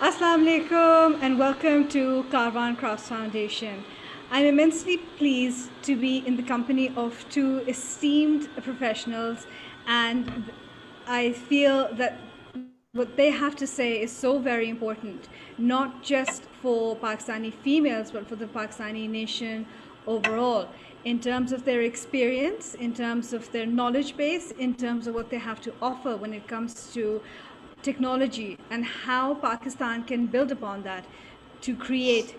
Assalamu alaikum and welcome to Karwan Crafts Foundation. I'm immensely pleased to be in the company of two esteemed professionals, and I feel that what they have to say is so very important, not just for Pakistani females, but for the Pakistani nation overall, in terms of their experience, in terms of their knowledge base, in terms of what they have to offer when it comes to technology and how Pakistan can build upon that to create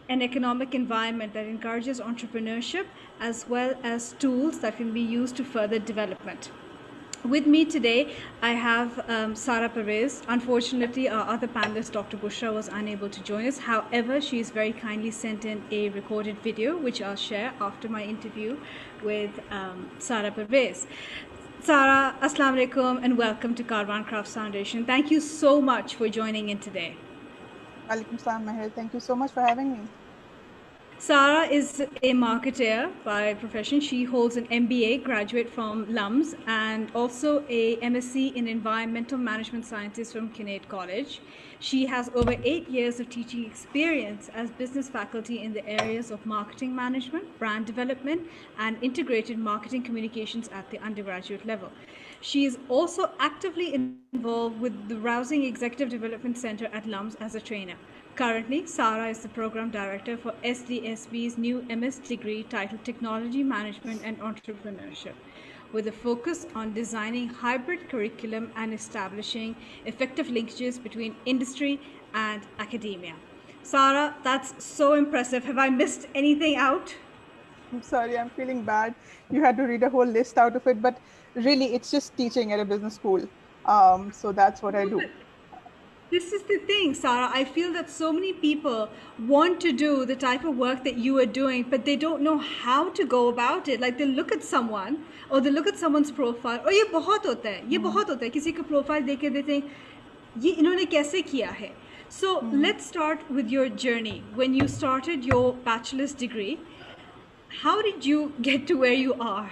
an economic environment that encourages entrepreneurship as well as tools that can be used to further development. With me today, I have Sara Perez. Unfortunately, our other panelist, Dr. Bushra, was unable to join us. However, she's very kindly sent in a recorded video, which I'll share after my interview with Sara Perez. Sara, Assalamu alaikum and welcome to Karwan Crafts Foundation. Thank you so much for joining in today. Alaikum salam, Meher. Thank you so much for having me. Sara is a marketer by profession. She holds an MBA graduate from LUMS and also a MSc in Environmental Management Sciences from Kinnaird College. She has over 8 years of teaching experience as business faculty in the areas of marketing management, brand development, and integrated marketing communications at the undergraduate level. She is also actively involved with the Rousing Executive Development Center at LUMS as a trainer. Currently, Sara is the program director for SDSB's new MS degree titled Technology Management and Entrepreneurship, with a focus on designing hybrid curriculum and establishing effective linkages between industry and academia. Sara, that's so impressive. Have I missed anything out? I'm sorry, I'm feeling bad. You had to read a whole list out of it, but really, it's just teaching at a business school. So that's what I do. This is the thing, Sara. I feel that so many people want to do the type of work that you are doing, but they don't know how to go about it. Like they look at someone or they look at someone's profile. Oh, ये बहुत होता है, ये बहुत होता है. किसी का profile देख के देते हैं, ये इन्होंने कैसे किया है? So let's start with your journey. When you started your bachelor's degree, how did you get to where you are?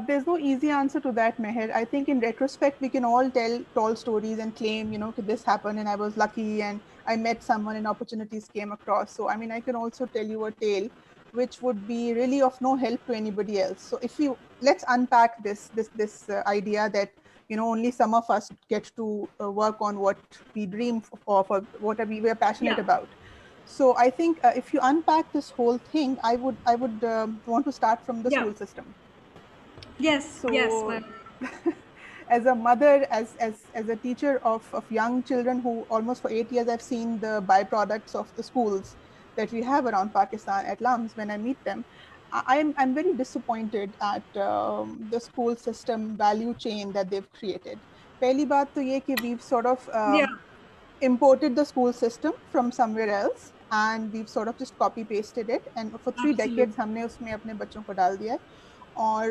There's no easy answer to that, Meher. I think in retrospect, we can all tell tall stories and claim, this happened and I was lucky and I met someone and opportunities came across. So, I mean, I can also tell you a tale which would be really of no help to anybody else. So let's unpack this idea that, only some of us get to work on what we dream of or what we are passionate about. So I think if you unpack this whole thing, I would want to start from the school system. Yes. So, yes. As a mother, as a teacher of young children who almost for 8 years I've seen the byproducts of the schools that we have around Pakistan at LUMS when I meet them, I'm very disappointed at the school system value chain that they've created. Pehli baat to ye ki we've sort of imported the school system from somewhere else and we've sort of just copy pasted it and for 3 decades हमने उसमें अपने बच्चों को डाल दिया है और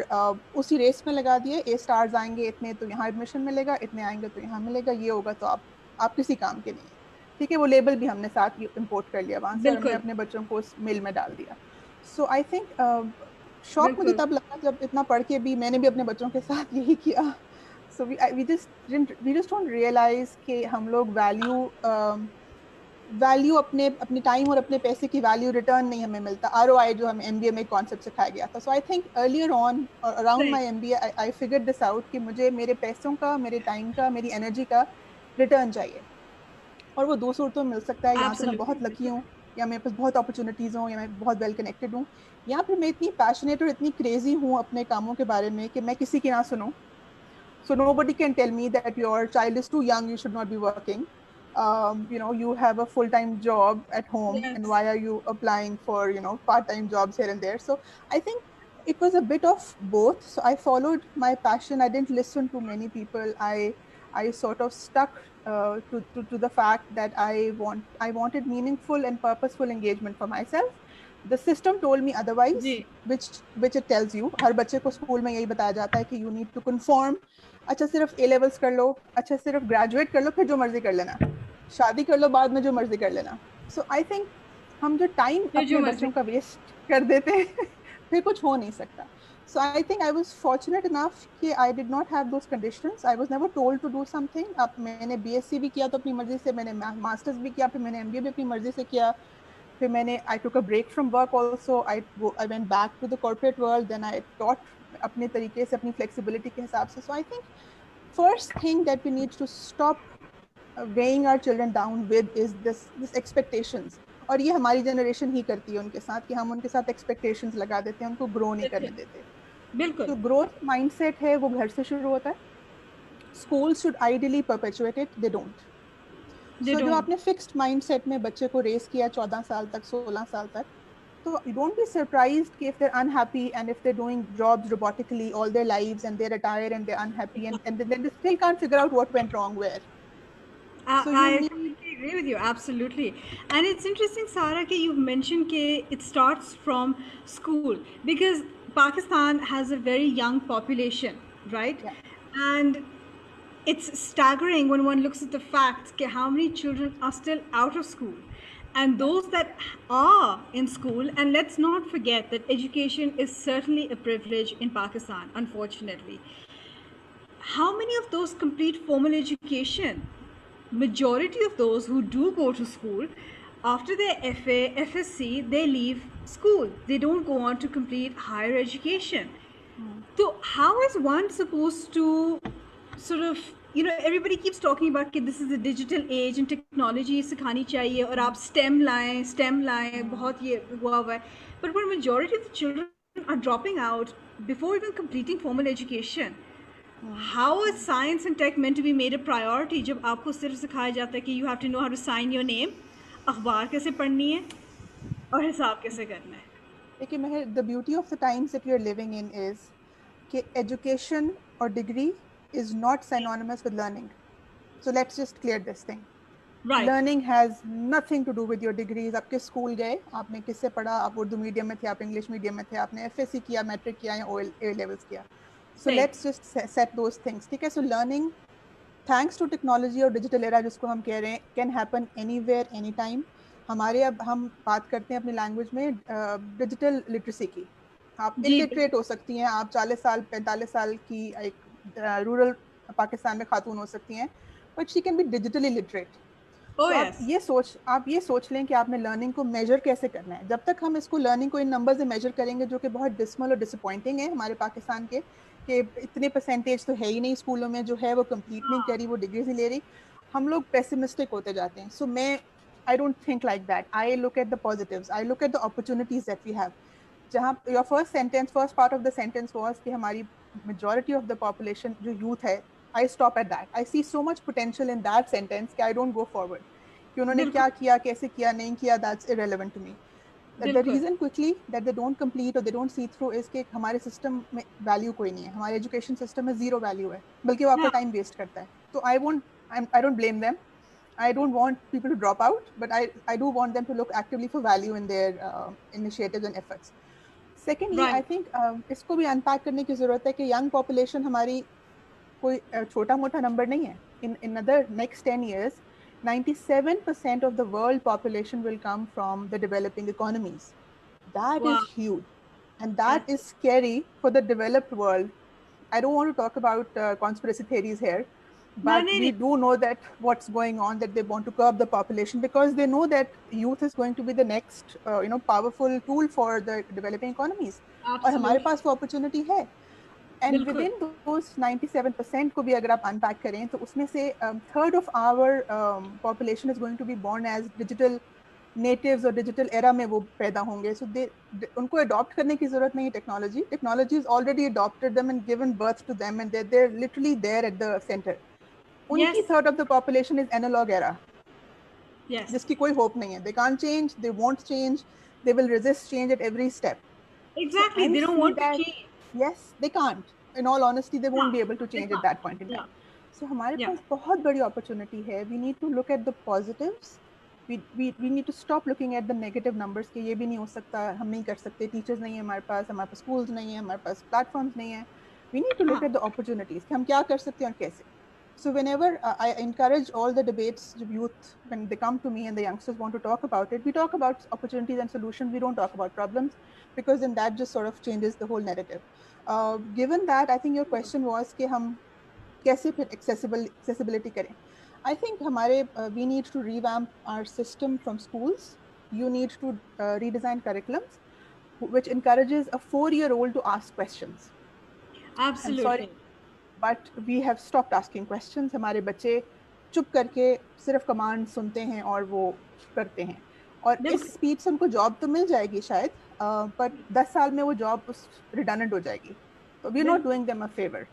उसी रेस में लगा दिए ए स्टार्स आएंगे इतने तो यहाँ एडमिशन मिलेगा इतने आएंगे तो यहाँ मिलेगा ये होगा तो आप किसी काम के नहीं है ठीक है वो लेबल भी हमने साथ इंपोर्ट कर लिया वहाँ से और हमने अपने बच्चों को उस मिल में डाल दिया सो आई थिंक शॉक मुझे तब लगा जब इतना पढ़ के भी मैंने भी अपने बच्चों के साथ यही किया सो we just don't realize कि हम लोग वैल्यू अपनी टाइम और अपने पैसे की वैल्यू रिटर्न नहीं हमें मिलता ROI जो हमें MBA में कॉन्सेप्ट सिखाया गया था so I think earlier on around my MBA I figured this out कि मुझे मेरे पैसों का मेरे टाइम का मेरी एनर्जी का रिटर्न चाहिए और वो दो सूरतों में मिल सकता है यहाँ से मैं बहुत लकी हूँ या मेरे पास बहुत अपॉर्चुनिटीज़ हों या मैं बहुत वेल कनेक्टेड हूँ या फिर मैं इतनी पैशनेट और इतनी क्रेजी हूँ अपने कामों के बारे में कि मैं किसी की ना सुनूँ so nobody can tell me that your child is too young, you should not be working. You have a full-time job at home and why are you applying for, part-time jobs here and there? So I think it was a bit of both. So I followed my passion. I didn't listen to many people. I sort of stuck to the fact that I wanted meaningful and purposeful engagement for myself. The system told me otherwise, which it tells you. हर बच्चे को school में यही बताया जाता है कि you need to conform. अच्छा सिर्फ A levels कर लो, अच्छा सिर्फ ग्रेजुएट कर लो, फिर जो मर्जी कर लेना, शादी कर लो बाद में जो मर्जी कर लेना. So I think हम जो टाइम अपने बच्चों का वेस्ट कर देते हैं फिर कुछ हो नहीं सकता. So I think I was fortunate enough कि I did not have those conditions. I was never told to do something. अब मैंने BSc भी किया तो अपनी मर्जी से, मैंने मास्टर्स भी किया, फिर मैंने MBA भी अपनी मर्जी से किया, फिर मैंने I took a break from work also. I went back to the corporate world. Then I taught अपने तरीके से, अपनी flexibility के हिसाब से. So I think first thing that we need to stop weighing our children down with is this expectations. और ये हमारी जनरेशन ही करती है उनके साथ कि हम उनके साथ एक्सपेक्टेशंस लगा देते हैं, उनको ग्रो नहीं करने देते. बिल्कुल. तो ग्रोथ माइंडसेट है वो घर से शुरू होता है. School should ideally perpetuate it, they don't. They सो जब don't. आपने फिक्स्ड माइंडसेट में बच्चे को रेस किया 14 साल तक, 16 साल तक, so you don't be surprised if they're unhappy and if they're doing jobs robotically all their lives and they retire and they're unhappy and then they still can't figure out what went wrong where. So you I need, completely agree with you, absolutely. And it's interesting, Sarah, that you've mentioned that it starts from school because Pakistan has a very young population, right? yeah. And it's staggering when one looks at the fact that how many children are still out of school. And those that are in school, and let's not forget that education is certainly a privilege in Pakistan, unfortunately. How many of those complete formal education? Majority of those who do go to school, after their FA, FSC, they leave school. They don't go on to complete higher education. So how is one supposed to sort of, everybody keeps talking about that this is a digital age and technology सिखानी चाहिए और आप STEM लाएं बहुत ये हुआ है. But when majority of the children are dropping out before even completing formal education, how is science and tech meant to be made a priority जब आपको सिर्फ सिखाया जाता है कि you have to know how to sign your name, अखबार कैसे पढ़नी है और हिसाब कैसे करना है. देखिए मेहर, the beauty of the times that we are living in is कि education or degree is not synonymous with learning. So let's just clear this thing. Right. Learning has nothing to do with your degrees. आप किस school गए, आपने किससे पढ़ा, आप Urdu medium में थे, आप इंग्लिश मीडियम में थे, आपने FSC किया, मैट्रिक किया या A levels किया. So Same. let's just set those things. ठीक है. So learning thanks to technology और digital era जिसको हम कह रहे हैं can happen anywhere anytime. हमारे अब हम बात करते हैं अपनी लैंग्वेज में डिजिटल लिटरेसी की. आप इलिटरेट हो सकती हैं, आप 40 साल 45 साल की एक रूरल पाकिस्तान में खातून हो सकती हैं, but she can be digitally literate. Oh, तो yes. आप ये सोच लें कि आपने लर्निंग को मेजर कैसे करना है. जब तक हम इसको लर्निंग को इन नंबर से मेजर करेंगे जो कि बहुत डिसमल और डिसअपॉइंटिंग है हमारे पाकिस्तान के, कि इतने परसेंटेज तो है ही नहीं स्कूलों में, जो है वो कंप्लीट नहीं करी, वो डिग्रीज नहीं ले रही, हम लोग पेसिमिस्टिक होते जाते हैं. सो मैं I don't think like that. I look at the positives, I look at the opportunities that we have. जहाँ your first part of the sentence was कि हमारी मेजॉरिटी ऑफ द पॉपुलेशन जो youth है, I stop at that. I see so much potential in that sentence कि I don't go forward कि उन्होंने क्या किया, कैसे किया, नहीं किया, that's irrelevant to me. The reason quickly that they don't complete or they don't see through is कि हमारे सिस्टम में वैल्यू कोई नहीं है, हमारे एजुकेशन सिस्टम में जीरो वैल्यू है, बल्कि वो आपका टाइम वेस्ट करता है. तो I don't blame them. I don't want people to drop out, but I do want them to look actively for value in their initiatives and efforts. Secondly, I think इसको भी unpack करने की जरूरत है कि यंग पॉपुलेशन हमारी कोई छोटा मोटा नंबर नहीं है. In another next 10 years 97% of the world population will come from the developing economies. That is huge. And that is scary for the developed world. I don't want to talk about conspiracy theories here, but we do know that what's going on, that they want to curb the population because they know that youth is going to be the next powerful tool for the developing economies. और हमारे पास वो opportunity है. And within those 97% को भी अगर आप unpack करें तो उसमें से third of our population is going to be born as digital natives और digital era में वो पैदा होंगे. So उनको adopt करने की जरूरत नहीं technology. Technology has already adopted them and given birth to them and they're literally there at the center. उनकी third of the population is analog era. Yes. जिसकी कोई hope नहीं है. They can't change. They won't change. They will resist change at every step. Exactly. So they don't want to change. Yes, they can't. In all honesty, they won't be able to change at that point in time. So हमारे पास बहुत बड़ी opportunity है. We need to look at the positives. We need to stop looking at the negative numbers कि ये भी नहीं हो सकता, हम नहीं कर सकते, teachers नहीं है हमारे पास schools नहीं है, हमारे पास platforms नहीं है. We need to look at the opportunities कि हम क्या कर सकते हैं और कैसे. So whenever I encourage all the debates, the youth, when they come to me and the youngsters want to talk about it, we talk about opportunities and solutions. We don't talk about problems, because then that just sort of changes the whole narrative. Given that, I think your question was कि हम कैसे फिर accessibility करें. I think we need to revamp our system from schools. You need to redesign curriculums which encourages a 4-year-old to ask questions. I'm sorry, Absolutely. but we have stopped asking questions. हमारे बच्चे चुप करके सिर्फ command सुनते हैं और वो करते हैं, और इस बिल्कुल स्पीड से उनको जॉब तो मिल जाएगी शायद, पर 10 साल में वो जॉब रिडंडेंट हो जाएगी. So we're not बिल्कुल doing them a favor.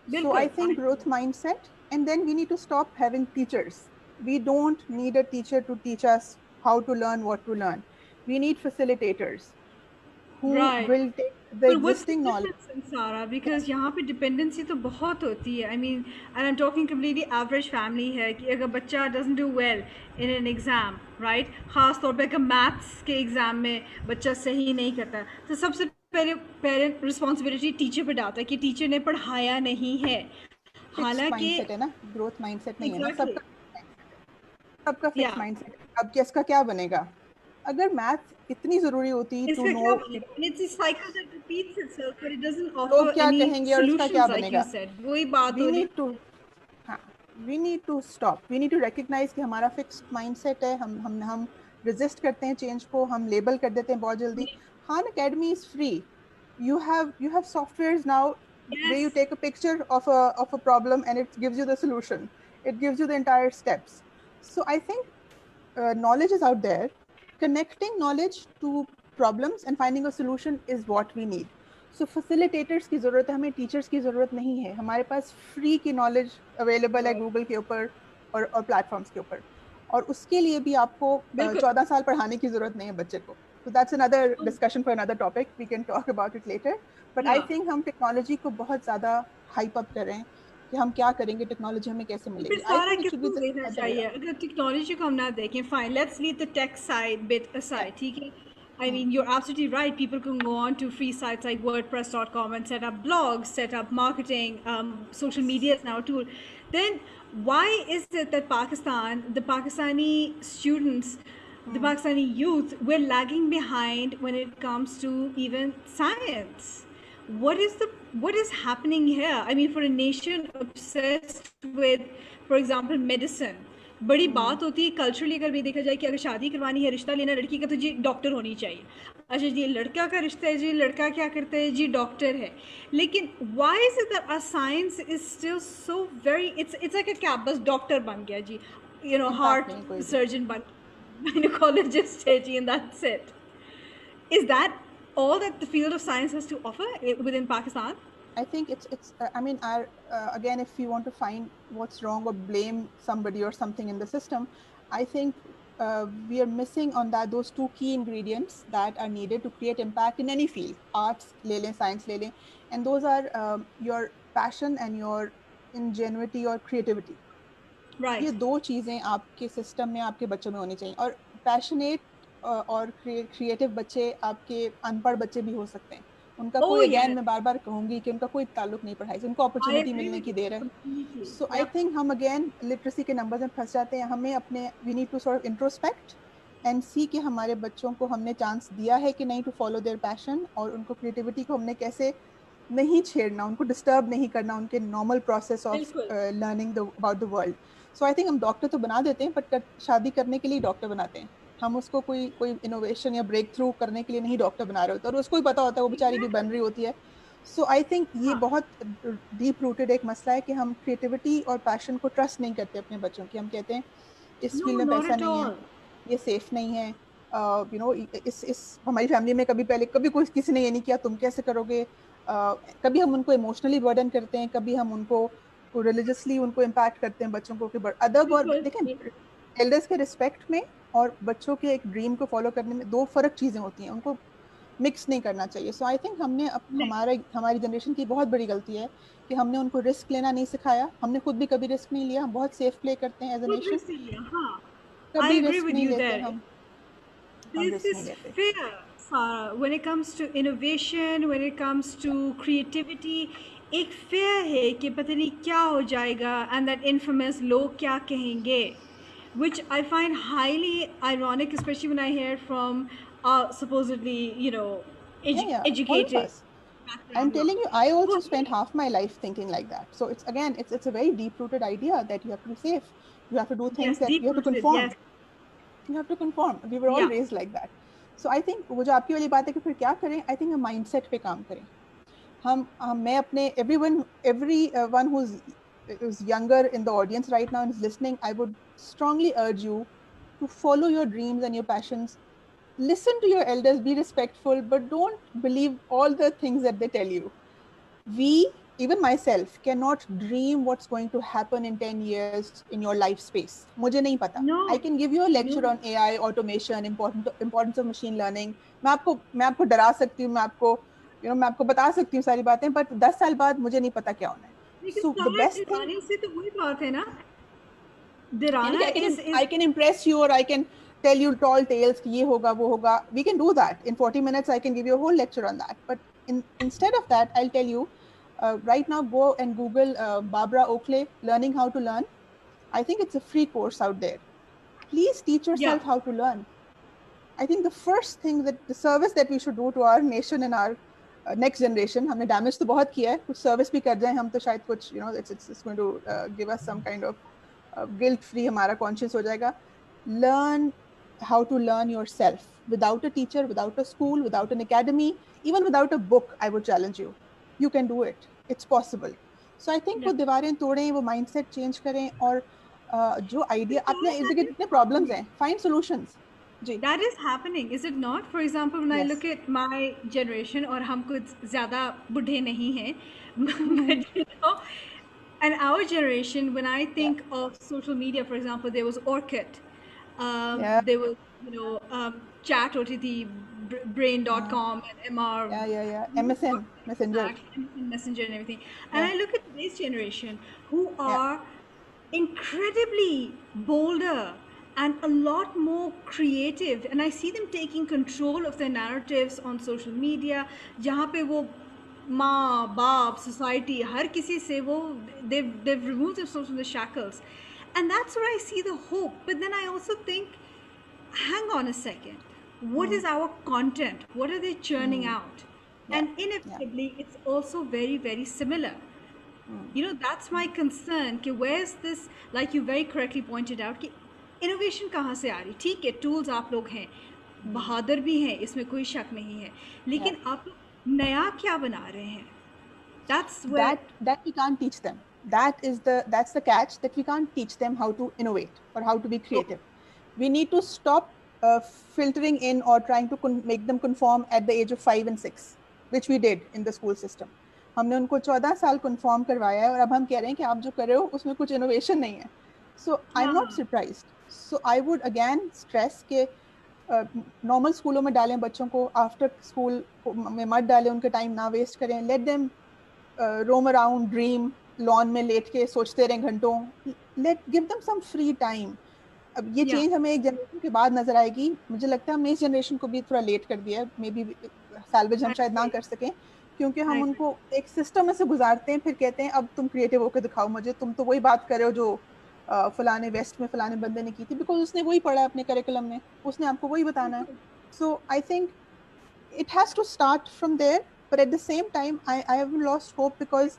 So I बिल्कुल think growth mindset, and then we need to stop having teachers. We don't need a teacher to teach us how to learn what to learn. We need facilitators who right. will take the But what's the existing knowledge. difference in Sara? Yes. Because यहाँ पे dependency तो बहुत होती है. I mean, and I'm talking completely average family है कि अगर बच्चा doesn't do well in an exam, right? खास तौर पे अगर maths के exam में बच्चा सही नहीं करता, तो सबसे पहले पेरेंट रिस्पॉन्सिबिलिटी टीचर पे डालता है कि टीचर ने पढ़ाया नहीं है. फिक्स्ड हालांकि माइंडसेट है ना, ग्रोथ माइंडसेट नहीं है ना, एग्जैक्टली सबका या फिक्स माइंडसेट है. अब किसका क्या बनेगा? अगर मैथ इतनी जरूरी होती टू इसका नो क्या बनेगा? And it's a cycle that repeats itself, but it doesn't लोग offer क्या any कहेंगे और उसका क्या solutions like you बनेगा. said. वही बात वी हो रही. नीड टू हाँ we need to stop. We need to recognise कि हमारा फिक्स्ड माइंडसेट है. हम रेजिस्ट करते हैं चेंज को, हम लेबल कर देते हैं बहुत जल्दी. Khan academy is free. You have softwares now where you Yes. take a picture of a problem and it gives you the solution. It gives you the entire steps. So I think knowledge is out there. Connecting knowledge to problems and finding a solution is what we need. So facilitators की ज़रूरत है, हमें teachers की ज़रूरत नहीं है. हमारे पास free की knowledge available है Google के ऊपर और platforms के ऊपर, और उसके लिए भी आपको बिल्कुल. 14 साल पढ़ाने की ज़रूरत नहीं है बच्चे को. So that's another discussion for another topic. We can talk about it later. But I Yeah. think हम technology को बहुत ज़्यादा hype up कर रहे हैं कि हम क्या करेंगे, टेक्नोलॉजी हमें कैसे तो फिर मिलेगी. I सारा think it should be किसको the देखना other way चाहिए? around. अगर टेक्नोलॉजी को हम ना देखें, fine, let's leave the tech side bit Yeah. aside, ठीक है? I mean, you're absolutely right. People can go on to free sites like WordPress.com and set up blogs, set up marketing. Social media is now a tool. Then why is it that Pakistan, the Pakistani students, the Pakistani youth, we're lagging behind when it comes to even science? What is happening here? I mean, for a nation obsessed with, for example, medicine, बड़ी बात होती है culturally. अगर भी देखा जाए कि अगर शादी करवानी है, रिश्ता लेना लड़की का, तो जी डॉक्टर होनी चाहिए. अच्छा जी, लड़का का रिश्ता है, जी लड़का क्या करता है, जी डॉक्टर है. लेकिन why is it that our science is still so very, it's like a cap, बस डॉक्टर बन गया जी, यू नो, Impact नहीं कोई हार्ट भी. सर्जन बन, गायनेकोलॉजिस्ट है जी, and that's it. Is that all that the field of science has to offer within Pakistan? I think it's I mean our again, if you want to find what's wrong or blame somebody or something in the system, I think we are missing on that those two key ingredients that are needed to create impact in any field. Arts ले लें, science ले लें, and those are your passion and your ingenuity or creativity. ये Right. दो चीजें आपके system में आपके बच्चों में होनी चाहिए. और पैशनेट और क्रिएटिव बच्चे आपके अनपढ़ बच्चे भी हो सकते हैं. उनका Oh कोई, अगेन yes, मैं बार बार कहूंगी कि उनका कोई ताल्लुक नहीं पढ़ाई से, उनको I अपॉर्चुनिटी agree मिलने with की you देर है. completely. So I Yep. Think हम अगेन लिटरेसी के नंबर्स में फंस जाते हैं. हमें अपने we need to sort of introspect and see कि हमारे बच्चों को हमने चांस दिया है कि नहीं टू फॉलो देयर पैशन, और उनको क्रिएटिविटी को हमने कैसे नहीं छेड़ना, उनको डिस्टर्ब नहीं करना उनके नॉर्मल प्रोसेस ऑफ बिल्कुल. Learning about the world. So I think हम डॉक्टर तो बना देते हैं, बट शादी करने के लिए डॉक्टर बनाते हैं. हम उसको कोई कोई इनोवेशन या ब्रेक थ्रू करने के लिए नहीं डॉक्टर बना रहे होते, और उसको ही पता होता है, वो बेचारी भी बन रही होती है. सो आई थिंक ये हाँ. बहुत डीप रूटेड एक मसला है कि हम क्रिएटिविटी और पैशन को ट्रस्ट नहीं करते अपने बच्चों की. हम कहते हैं इस फील्ड No, में not पैसा at नहीं है, all. ये सेफ नहीं है. यू नो, इस हमारी फैमिली में कभी कोई किसी ने ये नहीं किया, तुम कैसे करोगे. कभी हम उनको इमोशनली बर्डन करते हैं, कभी हम उनको रिलीजियसली उनको इम्पैक्ट करते हैं बच्चों को कि अदब. और बिल्कुल. देखें, एल्डर्स के रिस्पेक्ट में और बच्चों के एक ड्रीम को फॉलो करने में दो फर्क चीज़ें होती हैं, उनको मिक्स नहीं करना चाहिए. सो आई थिंक हमने नहीं, हमारी जनरेशन की बहुत बड़ी गलती है कि हमने उनको रिस्क लेना नहीं सिखाया. हमने खुद भी कभी रिस्क नहीं लिया. हम बहुत सेफ प्ले करते हैं एज अ खुद नेशन, रिस्क लिया. हाँ. I कभी agree रिस्क with नहीं you लेते. there. हम There's रिस्क नहीं this लेते. fear, Sarah, when it comes to innovation, when it comes to creativity, एक fear है कि पता नहीं क्या हो जाएगा and that infamous लोग क्या कहेंगे, which I find highly ironic, especially when I hear from supposedly, you know, Yeah, all of educated us. I'm background telling लोग. you, I also वो spent half my life thinking like that. So it's again, it's a very deep-rooted idea that you have to be safe. You have to do things yes, that deep you have to rooted, yes, conform. You have to conform. We were all yeah, raised like that. So I think वो जो आपकी वाली बात है कि फिर क्या करें? I think हम mindset पे काम करें. हम मैं अपने everyone who's younger in the audience right now and is listening, I would strongly urge you to follow your dreams and your passions. Listen to your elders, be respectful, but don't believe all the things that they tell you. We, even myself, cannot dream what's going to happen in 10 years in your life space. मुझे नहीं पता. I no, can give you a lecture no, on AI, automation, importance of machine learning. मैं आपको डरा सकती हूँ, मैं आपको बता सकती हूँ सारी बातें, but 10 साल बाद मुझे नहीं पता क्या होना है. लेकिन So the start best thing, डराने से तो वही बात है ना, यानी डराना कि I is can impress you or I can tell you tall tales कि ये होगा वो होगा. We can do that in 40 minutes. I can give you a whole lecture on that. But instead of that, I'll tell you right now. Go and Google Barbara Oakley Learning How to Learn. I think it's a free course out there. Please teach yeah, yourself how to learn. I think the first thing that the service that we should do to our nation and our next generation, हमने damage तो बहुत किया है, कुछ service भी कर जाएं हम तो शायद कुछ, it's going to give us some kind of guilt free हमारा conscience हो जाएगा. Learn how to learn yourself without a teacher, without a school, without an academy, even without a book. I would challenge you. You can do it. It's possible. So I think yeah. वो दीवारें तोड़ें, वो mindset change करें और जो idea Because अपने इर्द that गिर्द is इतने problems happening. हैं, find solutions. Ji. That is happening, is it not? For example, when I look Yes. at my generation, और हम कुछ ज़्यादा बूढ़े नहीं हैं, but you know, and our generation, when I Yeah. think of social media, for example, there was Orkut, Yeah. there was, you know, Chat OTT, Uh, Brain.com, and MR, yeah. MSN Messenger. and Messenger and everything. And Yeah. I look at today's generation who Yeah. are incredibly bolder and a lot more creative, and I see them taking control of their narratives on social media, जहाँ पे वो माँ बाप society हर किसी से वो they've removed themselves from the shackles, and that's where I see the hope. But then I also think, hang on a second, what Mm, is our content, what are they churning mm, out? yeah. And Yeah. inevitably it's also very, very similar. Mm, You know, that's my concern कि where's this, like you very correctly pointed out, कि innovation कहाँ से आ रही? ठीक है, tools आप लोग हैं, mm, बहादुर भी हैं, इसमें कोई शक नहीं है, yeah. लेकिन आप लोग नया क्या बना रहे हैं? That's where, That we can't teach them. That's the catch, that we can't teach them how to innovate or how to be okay, creative. We need to stop filtering in or trying to make them conform at the age of 5 and 6, which we did in the school system. हमने उनको 14 साल conform करवाया है और अब हम कह रहे हैं कि आप जो कर रहे हो उसमें कुछ innovation नहीं है. So I'm not हाँ, surprised. So I would again stress कि नॉर्मल स्कूलों में डालें बच्चों को, आफ्टर स्कूल में मत डालें, उनका टाइम ना वेस्ट करें. Let them roam around, dream, lawn में लेट के सोचते रहें घंटों. Let give them some free time. अब ये yeah, चेंज हमें एक जनरेशन के बाद नजर आएगी. मुझे लगता है हमने इस जनरेशन को भी थोड़ा लेट कर दिया है. मे बी सैल्वेज हम I शायद ना agree, कर सकें क्योंकि I हम agree. उनको एक सिस्टम में से गुजारते हैं, फिर कहते हैं अब तुम क्रिएटिव होकर दिखाओ मुझे, तुम तो वही बात कर रहे हो जो फलाने वेस्ट में फलाने बंदे ने की थी, बिकॉज उसने वही पढ़ा है अपने करिकुलम में, उसने आपको वही बताना है. So I think it has to start from there, but at the same time, I haven't lost hope because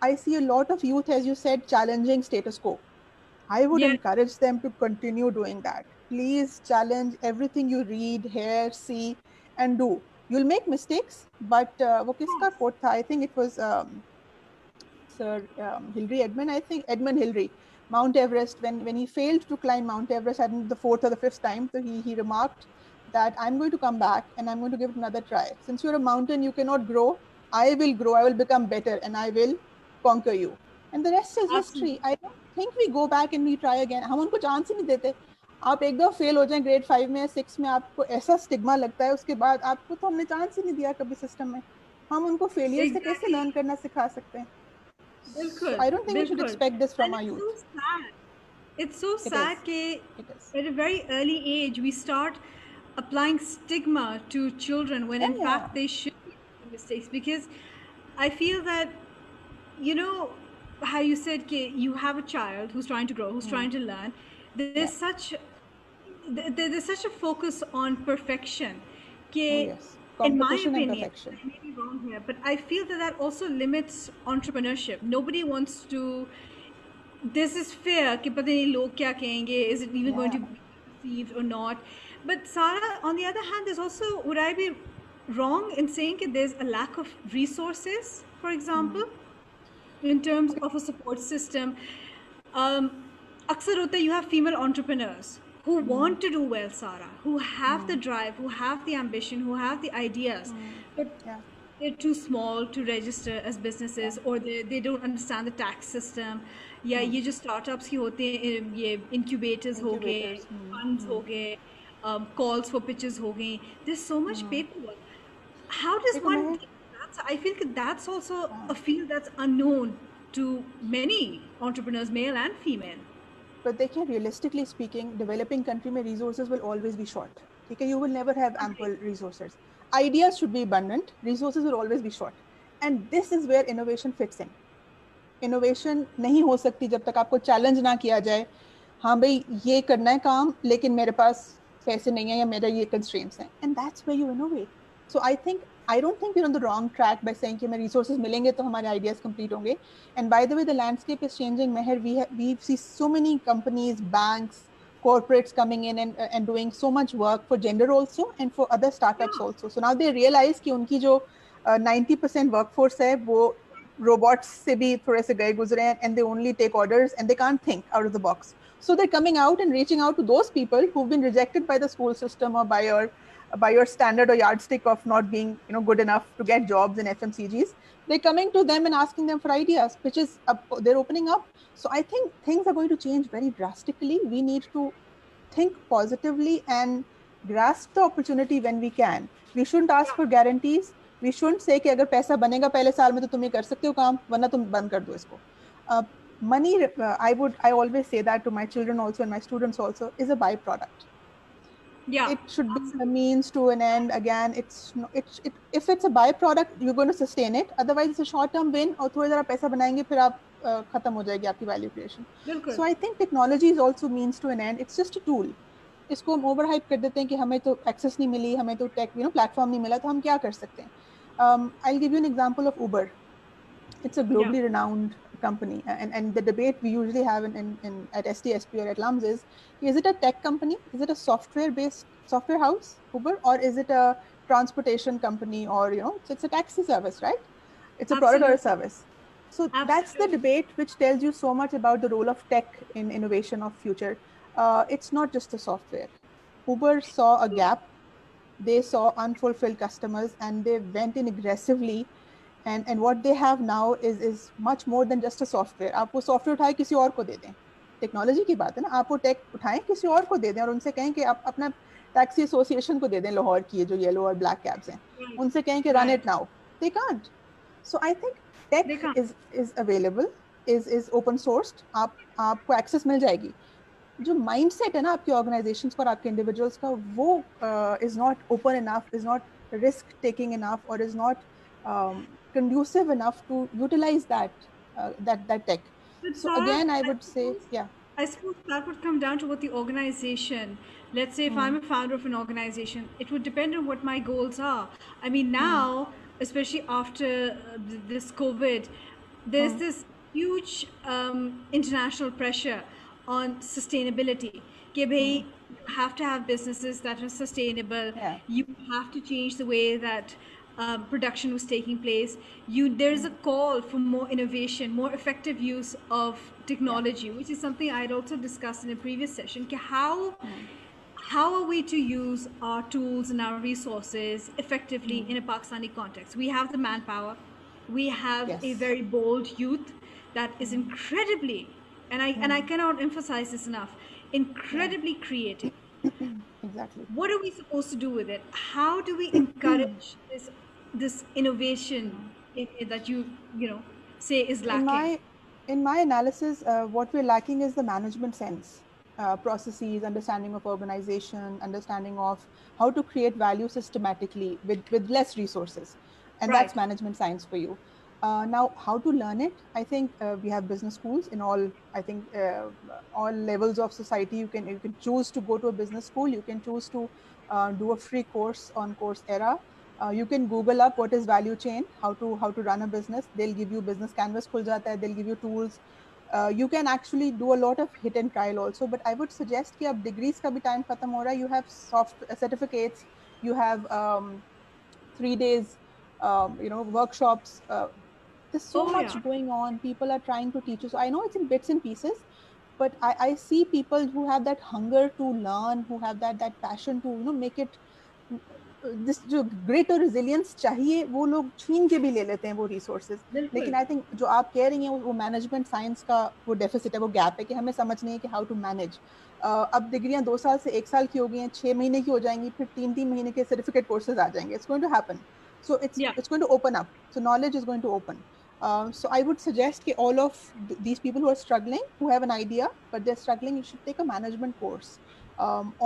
I see a lot of youth, as you said, challenging status quo. I would Yeah, encourage them to continue doing that. Please challenge everything you read, hear, see, and do. You'll make mistakes, but वो किसका quote था? I think it was Sir Hillary Edmund. I think Edmund Hillary. Mount Everest. When he failed to climb Mount Everest, I think the fourth or the fifth time, so he remarked that I'm going to come back and I'm going to give it another try. Since you're a mountain, you cannot grow. I will grow. I will become better, and I will conquer you. And the rest is history. absolutely. I don't think we go back and we try again. हम उनको chance ही नहीं देते. आप एक दो fail हो जाएं grade 5 में या 6 में, आपको ऐसा स्टिग्मा लगता है, उसके बाद आपको तो हमने चांस ही नहीं दिया कभी सिस्टम में. हम उनको फेलियर से कैसे Exactly. लर्न करना सिखा सकते हैं? So बिल्कुल, I don't think we should बिल्कुल. expect this from And our it's so youth. sad. It's so It is. sad that It is. at a very early age we start applying stigma to children when Yeah, in yeah. fact they should be making mistakes, because I feel that you know how you said you have a child who's trying to grow, who's trying to learn. Yeah. There's such there's such a focus on perfection. Oh Ke, yes, in my competition and opinion, perfection. I may be wrong here, but I feel that that also limits entrepreneurship. Nobody wants to. This is fair. कि पता नहीं लोग क्या कहेंगे? Is it even going Yeah. to be received or not? But Sarah, on the other hand, there's also, would I be wrong in saying that there's a lack of resources, for example, in terms of a support system? Um, अक्सर होता है you have female entrepreneurs who want to do well, Sarah, who have the drive, who have the ambition, who have the ideas, but Yeah. they're too small to register as Yeah. businesses, or they don't understand the tax system. या ये जो startups की होते हैं, ये incubators हो गए, Incubators. funds हो गए, calls for pitches हो गई. There's so much paperwork. How does देखो one मैं I feel that that's also a field that's unknown to many entrepreneurs, male and female. but देखिए realistically speaking, developing country में resources will always be short. ठीक है, you will never have ample resources. Ideas should be abundant, resources will always be short, and this is where innovation fits in. Innovation नहीं हो सकती जब तक आपको challenge ना किया जाए. हाँ भाई ये करना है काम, लेकिन मेरे पास पैसे नहीं है या मेरा ये constraints हैं, and that's where you innovate. So I don't think we're on the wrong track by saying कि हमें resources मिलेंगे तो हमारे ideas complete होंगे. And by the way, the landscape is changing. Meher, we see so many companies, banks, corporates coming in and doing so much work for gender also and for other startups Yeah. also. So now they realize कि उनकी जो 90% workforce है वो robots से भी थोड़े से गए गुजरे हैं, and they only take orders and they can't think out of the box. So they're coming out and reaching out to those people who've been rejected by the school system or by your standard or yardstick of not being good enough to get jobs in FMCGs. They're coming to them and asking them for ideas, which is they're opening up. So I think things are going to change very drastically. We need to think positively and grasp the opportunity when we can. We shouldn't ask for guarantees. We shouldn't say कि अगर पैसा बनेगा पहले साल में तो तुम ये कर सकते हो काम, वरना तुम बंद कर दो इसको. Money, I always say that to my children also and my students also, is a byproduct. Yeah. It should be a means to an end. Again, if it's a byproduct, you're going to sustain it. Otherwise, it's a short-term win. और थोड़ा ज़रा पैसा बनाएंगे फिर आप खत्म हो जाएगी आपकी value creation. बिल्कुल. So I think technology is also means to an end. It's just a tool. इसको हम overhype कर देते हैं कि हमें तो access नहीं मिली, हमें तो tech platform नहीं मिला, तो हम क्या कर सकते हैं? I'll give you an example of Uber. It's a globally renowned company, and the debate we usually have at STSP or at LUMS is it a tech company? Is it a software-based software house, Uber, or is it a transportation company, or it's a taxi service, right? It's a product or a service. So that's the debate which tells you so much about the role of tech in innovation of future. It's not just the software. Uber saw a gap. They saw unfulfilled customers and they went in aggressively, and what they have now is much more than just a software. आप वो software उठाए किसी और को दे दें, technology की बात है ना, आप वो टेक उठाएं किसी और को दे दें और उनसे कहें कि आप अपना टैक्सी एसोसिएशन को दे दें, लाहौर की जो येलो और ब्लैक कैब्स हैं, उनसे कहें कि run it now. They can't. So I think tech is available, is open sourced. आपको एक्सेस मिल जाएगी. जो माइंडसेट है ना आपकी ऑर्गेनाइजेशंस का और आपके इंडिविजुअल्स का, वो is not open enough, is not risk taking enough, or is not conducive enough to utilize that tech. But So Sarah, again, I would say, yeah. I suppose that would come down to what the organization, let's say if I'm a founder of an organization, it would depend on what my goals are. I mean, now, especially after this COVID, there's this huge international pressure on sustainability. कि भाई, you have to have businesses that are sustainable. Yeah. You have to change the way that production was taking place. There's a call for more innovation, more effective use of technology, which is something I'd also discussed in a previous session. How are we to use our tools and our resources effectively in a Pakistani context? We have the manpower. We have a very bold youth that is incredibly, and I cannot emphasize this enough, incredibly creative. Exactly. What are we supposed to do with it? How do we encourage this innovation that you say is lacking? In my analysis, what we're lacking is the management sense, processes, understanding of organization, understanding of how to create value systematically with less resources, and that's management science for you. Now, how to learn it? I think we have business schools in all. I think all levels of society. You can choose to go to a business school. You can choose to do a free course on Coursera. You can Google up what is value chain, how to run a business. They'll give you business canvas khul jata hai. They'll give you tools. You can actually do a lot of hit and trial also. But I would suggest कि अब degrees का भी time खत्म हो रहा है. You have soft certificates. You have 3 days, workshops. There's so Oh much yeah. going on. People are trying to teach you. So I know it's in bits and pieces, but I see people who have that hunger to learn, who have that passion to make it. This जो greater resilience चाहिए वो लोग छीन के भी ले लेते हैं वो resources. लेकिन बिल्कुल. I think जो आप कह रही हैं वो management science का वो deficit है, वो gap है कि हमें समझ नहीं है कि how to manage. अब डिग्रियां 2 साल से 1 साल की हो गई हैं, 6 महीने की हो जाएंगी, फिर 3-3 महीने के सर्टिफिकेट कोर्सेज आ जाएंगे. It's going to happen. So it's Yeah. it's going to open up. So knowledge is going to open. So I would suggest that all of these people who are struggling, who have an idea but they're struggling, you should take a management course,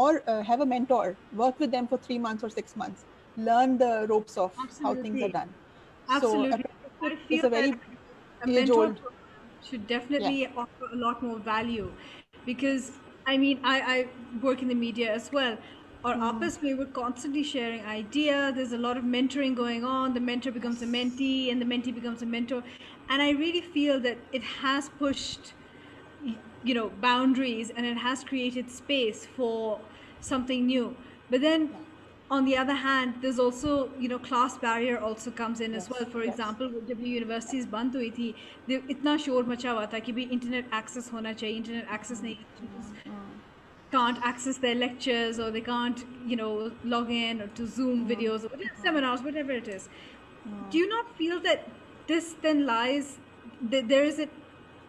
or have a mentor. Work with them for 3 months or 6 months. Learn the ropes of how things are Absolutely. done. So Absolutely. apprenticeship I is feel a that very a mentor age-old. program should Yeah. definitely offer a lot more value because I mean I work in the media as well. Or Hmm. office we were constantly sharing ideas. There's a lot of mentoring going on. The mentor becomes a Yes. mentee and the mentee becomes a mentor. And I really feel that it has pushed boundaries and it has created space for something new. But then Yeah. on the other hand, there's also class barrier also comes in as well. Yes. For Yes. example, जब ये universities बंद हुई थी, इतना शोर मचा हुआ था कि भी internet access होना चाहिए. Internet access Hmm. नहीं है, students Hmm. Hmm. can't access their lectures or they can't log in or to Zoom Hmm. videos or whatever, Hmm. seminars, whatever it is. Hmm. Do you not feel that this then lies that there is an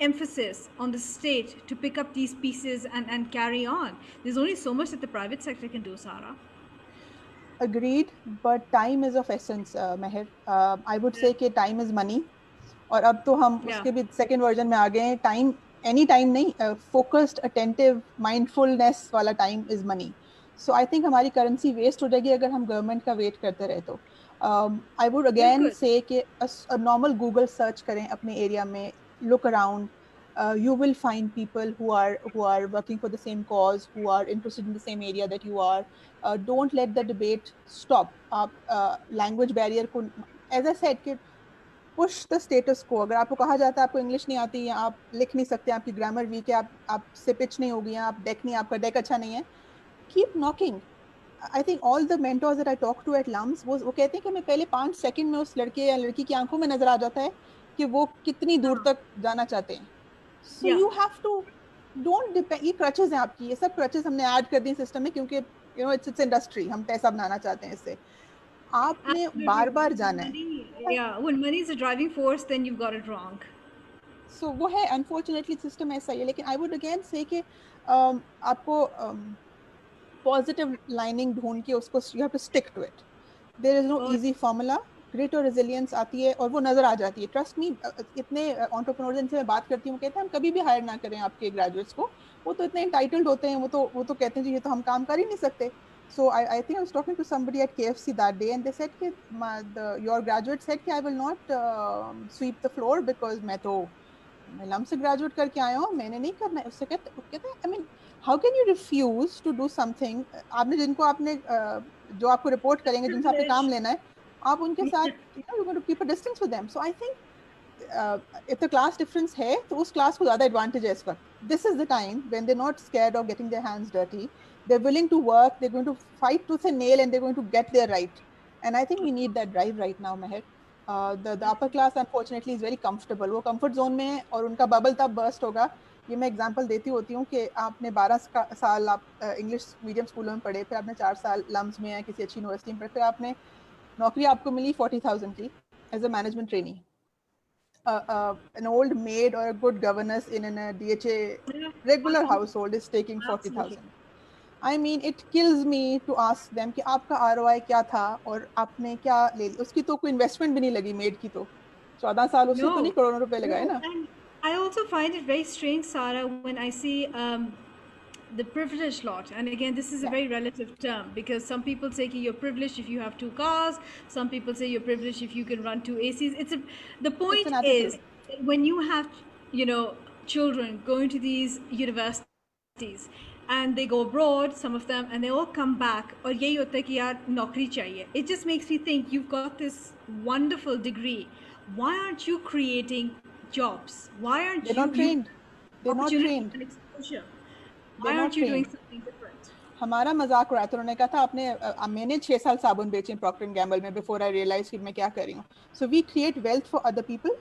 emphasis on the state to pick up these pieces and carry on? There's only so much that the private sector can do, Sarah. Agreed, but time is of essence, Meher. I would Yeah. say कि time is money. और अब तो हम Yeah. उसके भी second version में आ गए हैं. टाइम एनी टाइम नहीं, फोकस्ड अटेंटिव माइंडफुलनेस वाला time is money. So I think हमारी करेंसी वेस्ट हो जाएगी अगर हम गवर्नमेंट का वेट करते रहे तो. आई वुड अगेन बिल्कुल. से कि नॉर्मल गूगल सर्च करें अपने एरिया में, look around. You will find people who are working for the same cause, who are interested in the same area that you are. Don't let the debate stop. आप language barrier को, as I said, कि push the status को. अगर आपको कहा जाता है आपको इंग्लिश नहीं आती या आप लिख नहीं सकते, आपकी ग्रामर वीक है, आपसे पिच नहीं होगी, आप डेक नहीं, आपका डेक अच्छा नहीं है, keep knocking. I think all the mentors that I talk to at LUMS वो कहते हैं कि हमें पहले 5 सेकंड में उस लड़के या लड़की की आंखों में नजर आ जाता है कि वो कितनी दूर हाँ. तक जाना चाहते हैं. So Yeah. You have to don't depend. ये क्रचेस हैं आपकी, ये सब क्रचेस हमने ऐड कर दी सिस्टम में क्योंकि इट्स इंडस्ट्री, हम पैसा बनाना चाहते हैं इससे. आपने Absolutely. बार बार जाना है. Yeah, when money is a driving force, then you've got it wrong. सो वो है, अनफॉर्चुनेटली सिस्टम ऐसा ही है. लेकिन आई वुड अगेन से कि आपको पॉजिटिव लाइनिंग ढूंढ के उसको you have to stick to it. There is no Oh, easy formula. Greater resilience आती है और वो नजर आ जाती है. ट्रस्ट मी, इतने एंटरप्रेन्योर्स जिनसे मैं बात करती हूँ कहते हैं हम कभी भी हायर ना करें आपके ग्रेजुएट्स को. वो तो इतने इंटाइटल्ड होते हैं, वो तो कहते हैं जी ये तो हम काम कर ही नहीं सकते. So I think I was talking to somebody at KFC that day and they said कि your graduate said कि I will not sweep the floor because मैं लम से ग्रेजुएट करके आया हूँ, मैंने नहीं करना है. उससे कहते हैं I mean how can you refuse to do something. आपने जिनको आपने जो आपको रिपोर्ट करेंगे, जिनसे आपने काम privilege. लेना है, आप उनके साथ you going to keep a distance with them. So I think if the class difference है तो उस class को ज़्यादा advantage है इस वक्त. This is the time when they're not scared of getting their hands dirty. They're willing to work. They're going to fight tooth and nail, and they're going to get their right. And I think we need that drive right now, Meher. The upper class unfortunately is very comfortable. वो comfort zone में है और उनका bubble तब burst होगा. ये मैं example देती होती हूँ कि आपने 12 साल आप इंग्लिश मीडियम स्कूलों में पढ़े, फिर आपने 4 साल लम्स में या किसी अच्छी यूनिवर्सिटी में पढ़े, फिर आपने नौकरी आपको मिली 40,000 की as a management trainee. An old maid or a good governess in a DHA Yeah, regular absolutely. household is taking Absolutely. 40,000. I mean, it kills me to ask them कि आपका ROI क्या था और आपने क्या ले लिया. उसकी तो कोई इन्वेस्टमेंट भी नहीं लगी मेड की. तो 14 साल उसने तो नहीं No, करोड़ों रुपए लगाए no. ना. And I also find it very strange, Sarah, when I see the privileged lot. And again, this is a Yeah. very relative term, because some people say कि you're privileged if you have 2 cars, some people say you're privileged if you can run 2 ACs. The It's point an attitude. is that when you have, you know, children going to these universities and they go abroad, some of them, and they all come back, और यही होता है कि यार नौकरी चाहिए. It just makes me think, you've got this wonderful degree. Why aren't you creating jobs? Why aren't They're you not trained. They're not opportunity trained. and exposure? They're Why not aren't you doing trained. something different? हमारा मजाक उड़ाया था, उन्होंने कहा था आपने मैंने 6 साल साबुन बेचे प्रॉक्टर एंड गैम्बल में बिफोर आई रियलाइज कि मैं क्या कर रही हूँ. So we create wealth for other people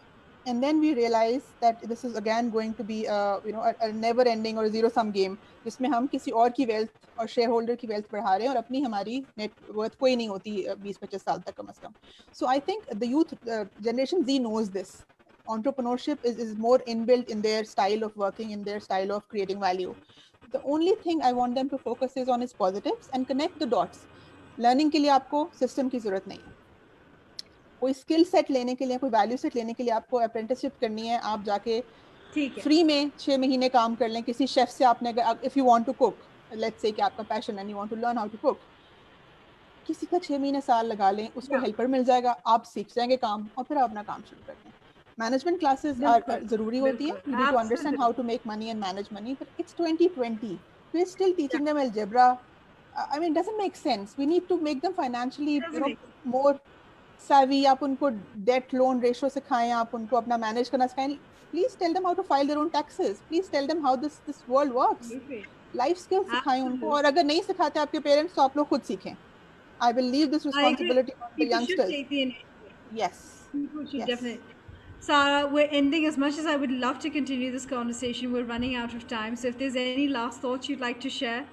and then we realize that this is again going to be a never ending or a zero sum game जिसमें हम किसी और की wealth और shareholder की wealth बढ़ा रहे हैं और अपनी हमारी net worth कोई नहीं होती 20-25 साल तक कम से कम. So I think the youth generation Z knows this. Entrepreneurship is more inbuilt in their style of working, in their style of creating value. The only thing I want them to focus is on its positives and connect the dots. Learning के लिए आपको system की जरूरत नहीं है. कोई skill set लेने के लिए, कोई वैल्यू सेट लेने के लिए आपको अप्रेंटिसशिप करनी है. आप जाके फ्री में 6 महीने काम कर लें किसी शेफ से. आपने अगर if you want to cook, let's say कि आपका passion and you want to learn how to cook, किसी का 6 महीने साल लगा लें, उसको हेल्पर मिल जाएगा, आप सीख जाएंगे काम और फिर आप अपना काम शुरू कर दें. मैनेजमेंट क्लासेस जरूरी होती हैं. You need to understand how to make money and manage money, but it's 2020. We're still teaching them algebra. I mean, it doesn't make sense. We need to make them financially, more savvy. आप उनको debt loan ratio सिखाएं, आप उनको अपना manage करना सिखाएं. Please tell them how to file their own taxes. Please tell them how this world works. Life skills सिखाएं उनको. और अगर नहीं सिखाते आपके parents, तो आप लोग खुद सीखें. I will leave this responsibility on the youngsters. People should take the initiative. Yes. People should Yes. definitely. Sarah, we're ending. As much as I would love to continue this conversation, we're running out of time. So if there's any last thoughts you'd like to share?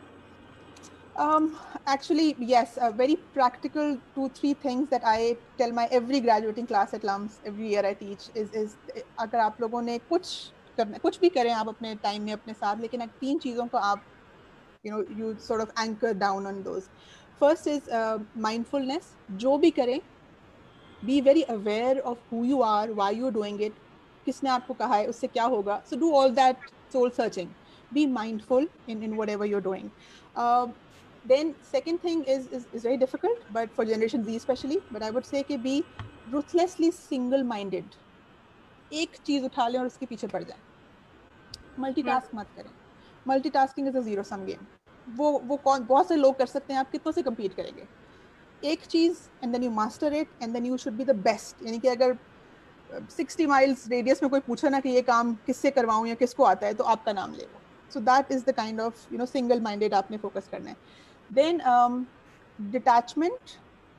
Actually, yes, very practical 2-3 things that I tell my every graduating class at LUMS every year I teach is अगर आप लोगों ने कुछ भी करें आप अपने time में अपने साथ, लेकिन 3 चीज़ों को आप you sort of anchor down on those. First is mindfulness. जो भी करें, be very aware of who you are, why you're doing it, किसने आपको कहा है, उससे क्या होगा. So do all that soul searching. Be mindful in whatever you're doing. Then second thing is very difficult, but for Generation Z especially, but I would say कि be ruthlessly single-minded. एक चीज उठा लें और उसके पीछे पड़ जाएं. Multitask मत करें. Multitasking is a zero-sum game. वो बहुत से लोग कर सकते हैं, आप कितनों से compete करेंगे. एक चीज and then you master it and then you should be the best. यानी कि अगर 60 miles radius में कोई पूछे ना कि ये काम किससे करवाऊं या किसको आता है, तो आपका नाम ले लो. So that is the kind of single-minded आपने focus करना है. Then detachment,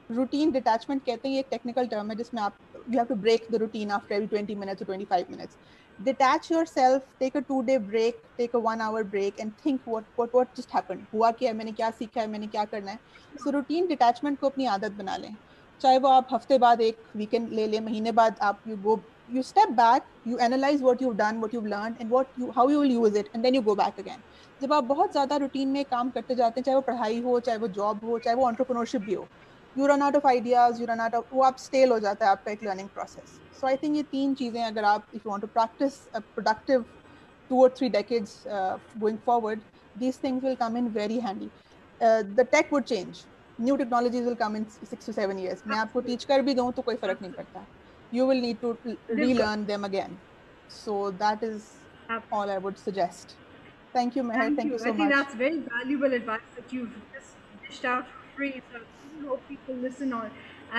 routine detachment कहते हैं, ये एक technical term है जिसमें आप you have to break the routine after every 20 minutes or 25 minutes. Detach yourself, take a 2-day break, take a 1-hour break and think what just happened. हुआ क्या है, मैंने क्या सीखा है, मैंने क्या करना है. So routine detachment को अपनी आदत बना लें. चाहे वो आप हफ्ते बाद एक weekend ले लें, महीने बाद आप you step back, you analyze what you've done, what you've learned and how you will use it and then you go back again. जब आप बहुत ज़्यादा रूटीन में काम करते जाते हैं, चाहे वो पढ़ाई हो, चाहे वो जॉब हो, चाहे वो एंटरप्रेन्योरशिप भी हो, you run out of ideas, you run out of, वो आप stale हो जाता है आपका एक learning process. So I think ये 3 चीज़ें अगर आप, if you want to practice a productive 2 or 3 decades going forward, these things will come in very handy. The tech would change. New technologies will come in 6 to 7 years. मैं आपको teach कर भी दूँ तो कोई फर्क नहीं पड़ता. You will need to relearn them again. So that is all I would suggest. Thank you, Meher. Thank you so much. I think that's very valuable advice that you've just dished out for free. So I hope people listen on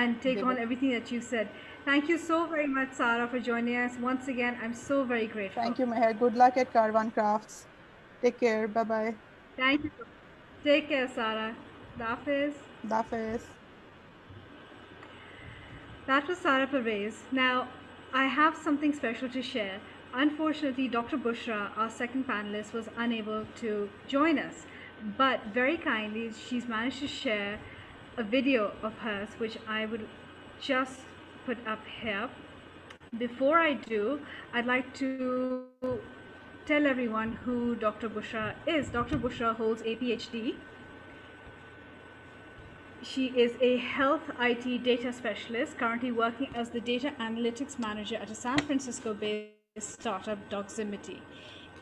and take on everything that you said. Thank you so very much, Sarah, for joining us. Once again, I'm so very grateful. Thank you, Meher. Good luck at Caravan Crafts. Take care. Bye-bye. Thank you. Take care, Sarah. Dafiz. Dafiz. That was Sarah Pervez. Now, I have something special to share. Unfortunately, Dr. Bushra, our second panelist, was unable to join us. But very kindly, she's managed to share a video of hers, which I would just put up here. Before I do, I'd like to tell everyone who Dr. Bushra is. Dr. Bushra holds a PhD. She is a health IT data specialist, currently working as the data analytics manager at a San Francisco-based startup, Doximity.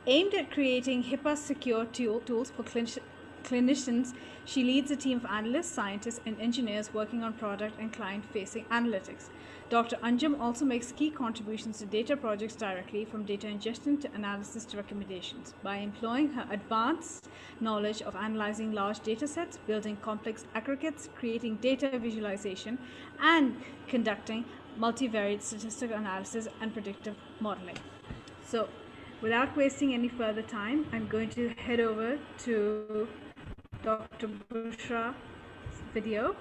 Aimed at creating HIPAA-secure tools for clinicians, she leads a team of analysts, scientists, and engineers working on product and client-facing analytics. Dr. Anjum also makes key contributions to data projects directly, from data ingestion to analysis to recommendations, by employing her advanced knowledge of analyzing large data sets, building complex aggregates, creating data visualization, and conducting multivariate statistical analysis and predictive modeling. So, without wasting any further time, I'm going to head over to Dr. Bushra's video.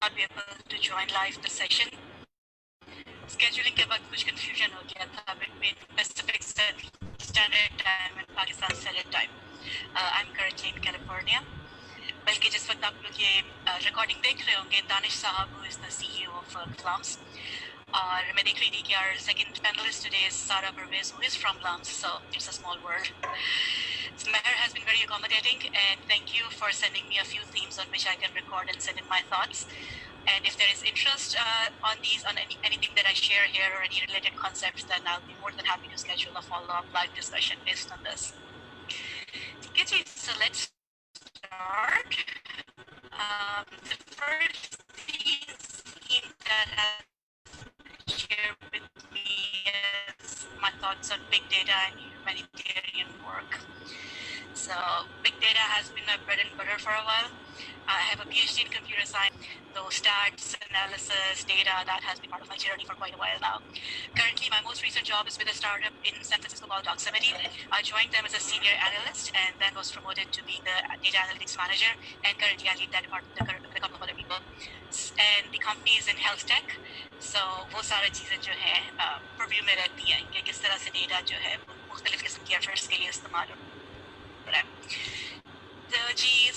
Not be able to join live the session. Scheduling के बाद कुछ confusion हो गया था between Pacific Standard Time and Pakistan Standard Time. I'm currently in California. बल्कि जिस वक्त आप लोग ये recording देख रहे होंगे, दानिश साहब, who is the CEO of Plums, और मैं देख रही थी कि our second panelist today is Sara Pervez, who is from Plums, so it's a small world. So Meher has been very accommodating, and thank you for sending me a few themes on which I can record and send in my thoughts. And if there is interest on anything that I share here or any related concepts, then I'll be more than happy to schedule a follow-up live discussion based on this. Okay, so let's start. The first theme that I'll share with me is my thoughts on big data and humanitarian work. So big data has been my bread and butter for a while. I have a PhD in computer science, so stats, analysis, data, that has been part of my journey for quite a while now. Currently, my most recent job is with a startup in San Francisco called Doximity. I joined them as a senior analyst and then was promoted to be the data analytics manager. And currently, I lead that department with a couple of other people. And the company is in health tech. So वो सारी चीज़ें जो हैं purview में रहती हैं कि किस तरह से data जो है मुख्तलिफ किस्म की efforts के लिए इस्तेमाल हो रहा है.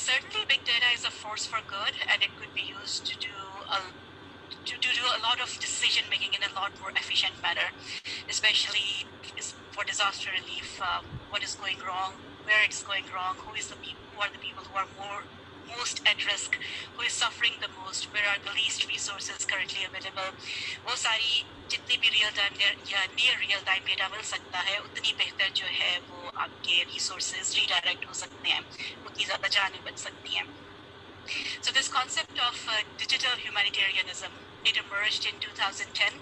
Certainly big data is a force for good, and it could be used to do a lot of decision making in a lot more efficient manner, especially for disaster relief. What is going wrong, where it's going wrong, who are the people who are most at risk, who is suffering the most, where are the least resources currently available. वो सारी जितनी भी real time या near real time data मिल सकता है, उतनी बेहतर जो है वो आपके resources redirect हो सकते हैं, उतनी ज़्यादा जानें बच सकती हैं. So this concept of digital humanitarianism, it emerged in 2010.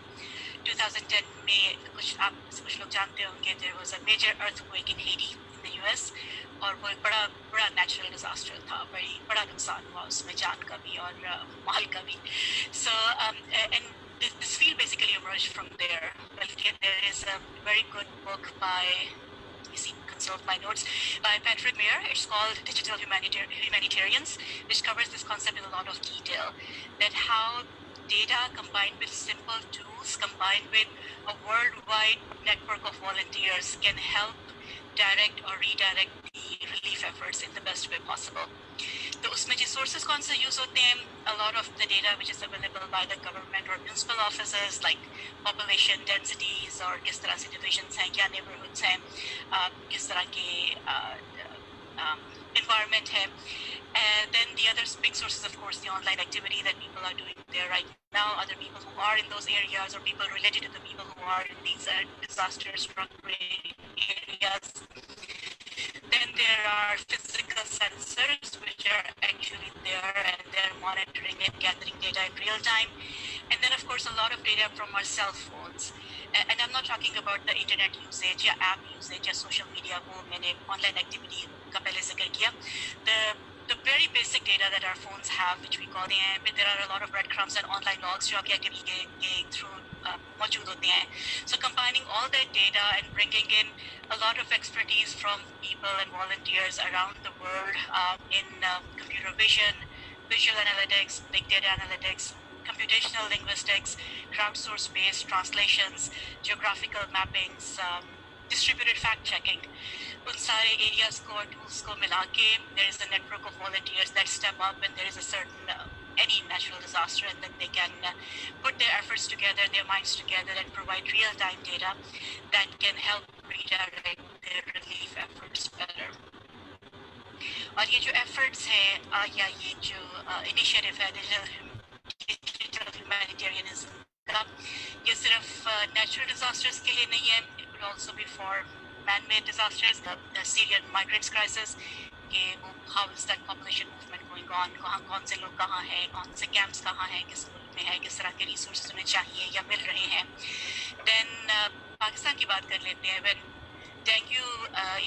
2010 में कुछ लोग जानते होंगे, there was a major earthquake in Haiti in the US, और वो एक बड़ा natural disaster था, बड़ा नुकसान हुआ उसमें, जान का भी और माल का भी. So and this field basically emerged from there. There is a very good book by, consult my notes, by Patrick Mayer. It's called Digital Humanitarians, which covers this concept in a lot of detail, that how data combined with simple tools, combined with a worldwide network of volunteers, can help direct or redirect the relief efforts in the best way possible. तो उसमें जो sources कौन से use होते हैं, a lot of the data which is available by the government or municipal offices, like population densities और किस तरह से divisions हैं, क्या neighborhoods हैं, किस तरह के environment है. And then the other big sources, of course, the online activity that people are doing there right now, other people who are in those areas or people related to the people who are in these disaster-struck areas. Then there are physical sensors which are actually there and they're monitoring and gathering data in real time. And then, of course, a lot of data from our cell phones. And I'm not talking about the internet usage, या app usage, या social media, वो मैंने online activity का पहले ज़िक्र किया. The very basic data that our phones have, which we call them, but there are a lot of breadcrumbs and online logs जो आपकी activity के through मौजूद होते हैं. So combining all that data and bringing in a lot of expertise from people and volunteers around the world in computer vision, visual analytics, big data analytics, computational linguistics, crowdsource-based translations, geographical mappings, distributed fact-checking. उन सारे areas को और tools को मिला के, there is a network of volunteers that step up when there is a certain any natural disaster, and then they can put their efforts together, their minds together, and provide real-time data that can help redirect their relief efforts better. और ये जो efforts हैं या ये जो initiative है digital humanitarianism का, ये सिर्फ नेचुरल डिजास्टर्स के लिए नहीं है, it will also be for man-made disasters, the Syrian migrants crisis, कि वो how is that population movement going on, कौन से लोग कहाँ हैं, कौन से कैंप्स कहाँ हैं, किस मुल्क में है, किस तरह के रिसोर्सेज उन्हें चाहिए या मिल रहे हैं. Then पाकिस्तान की बात कर लेते हैं. When dengue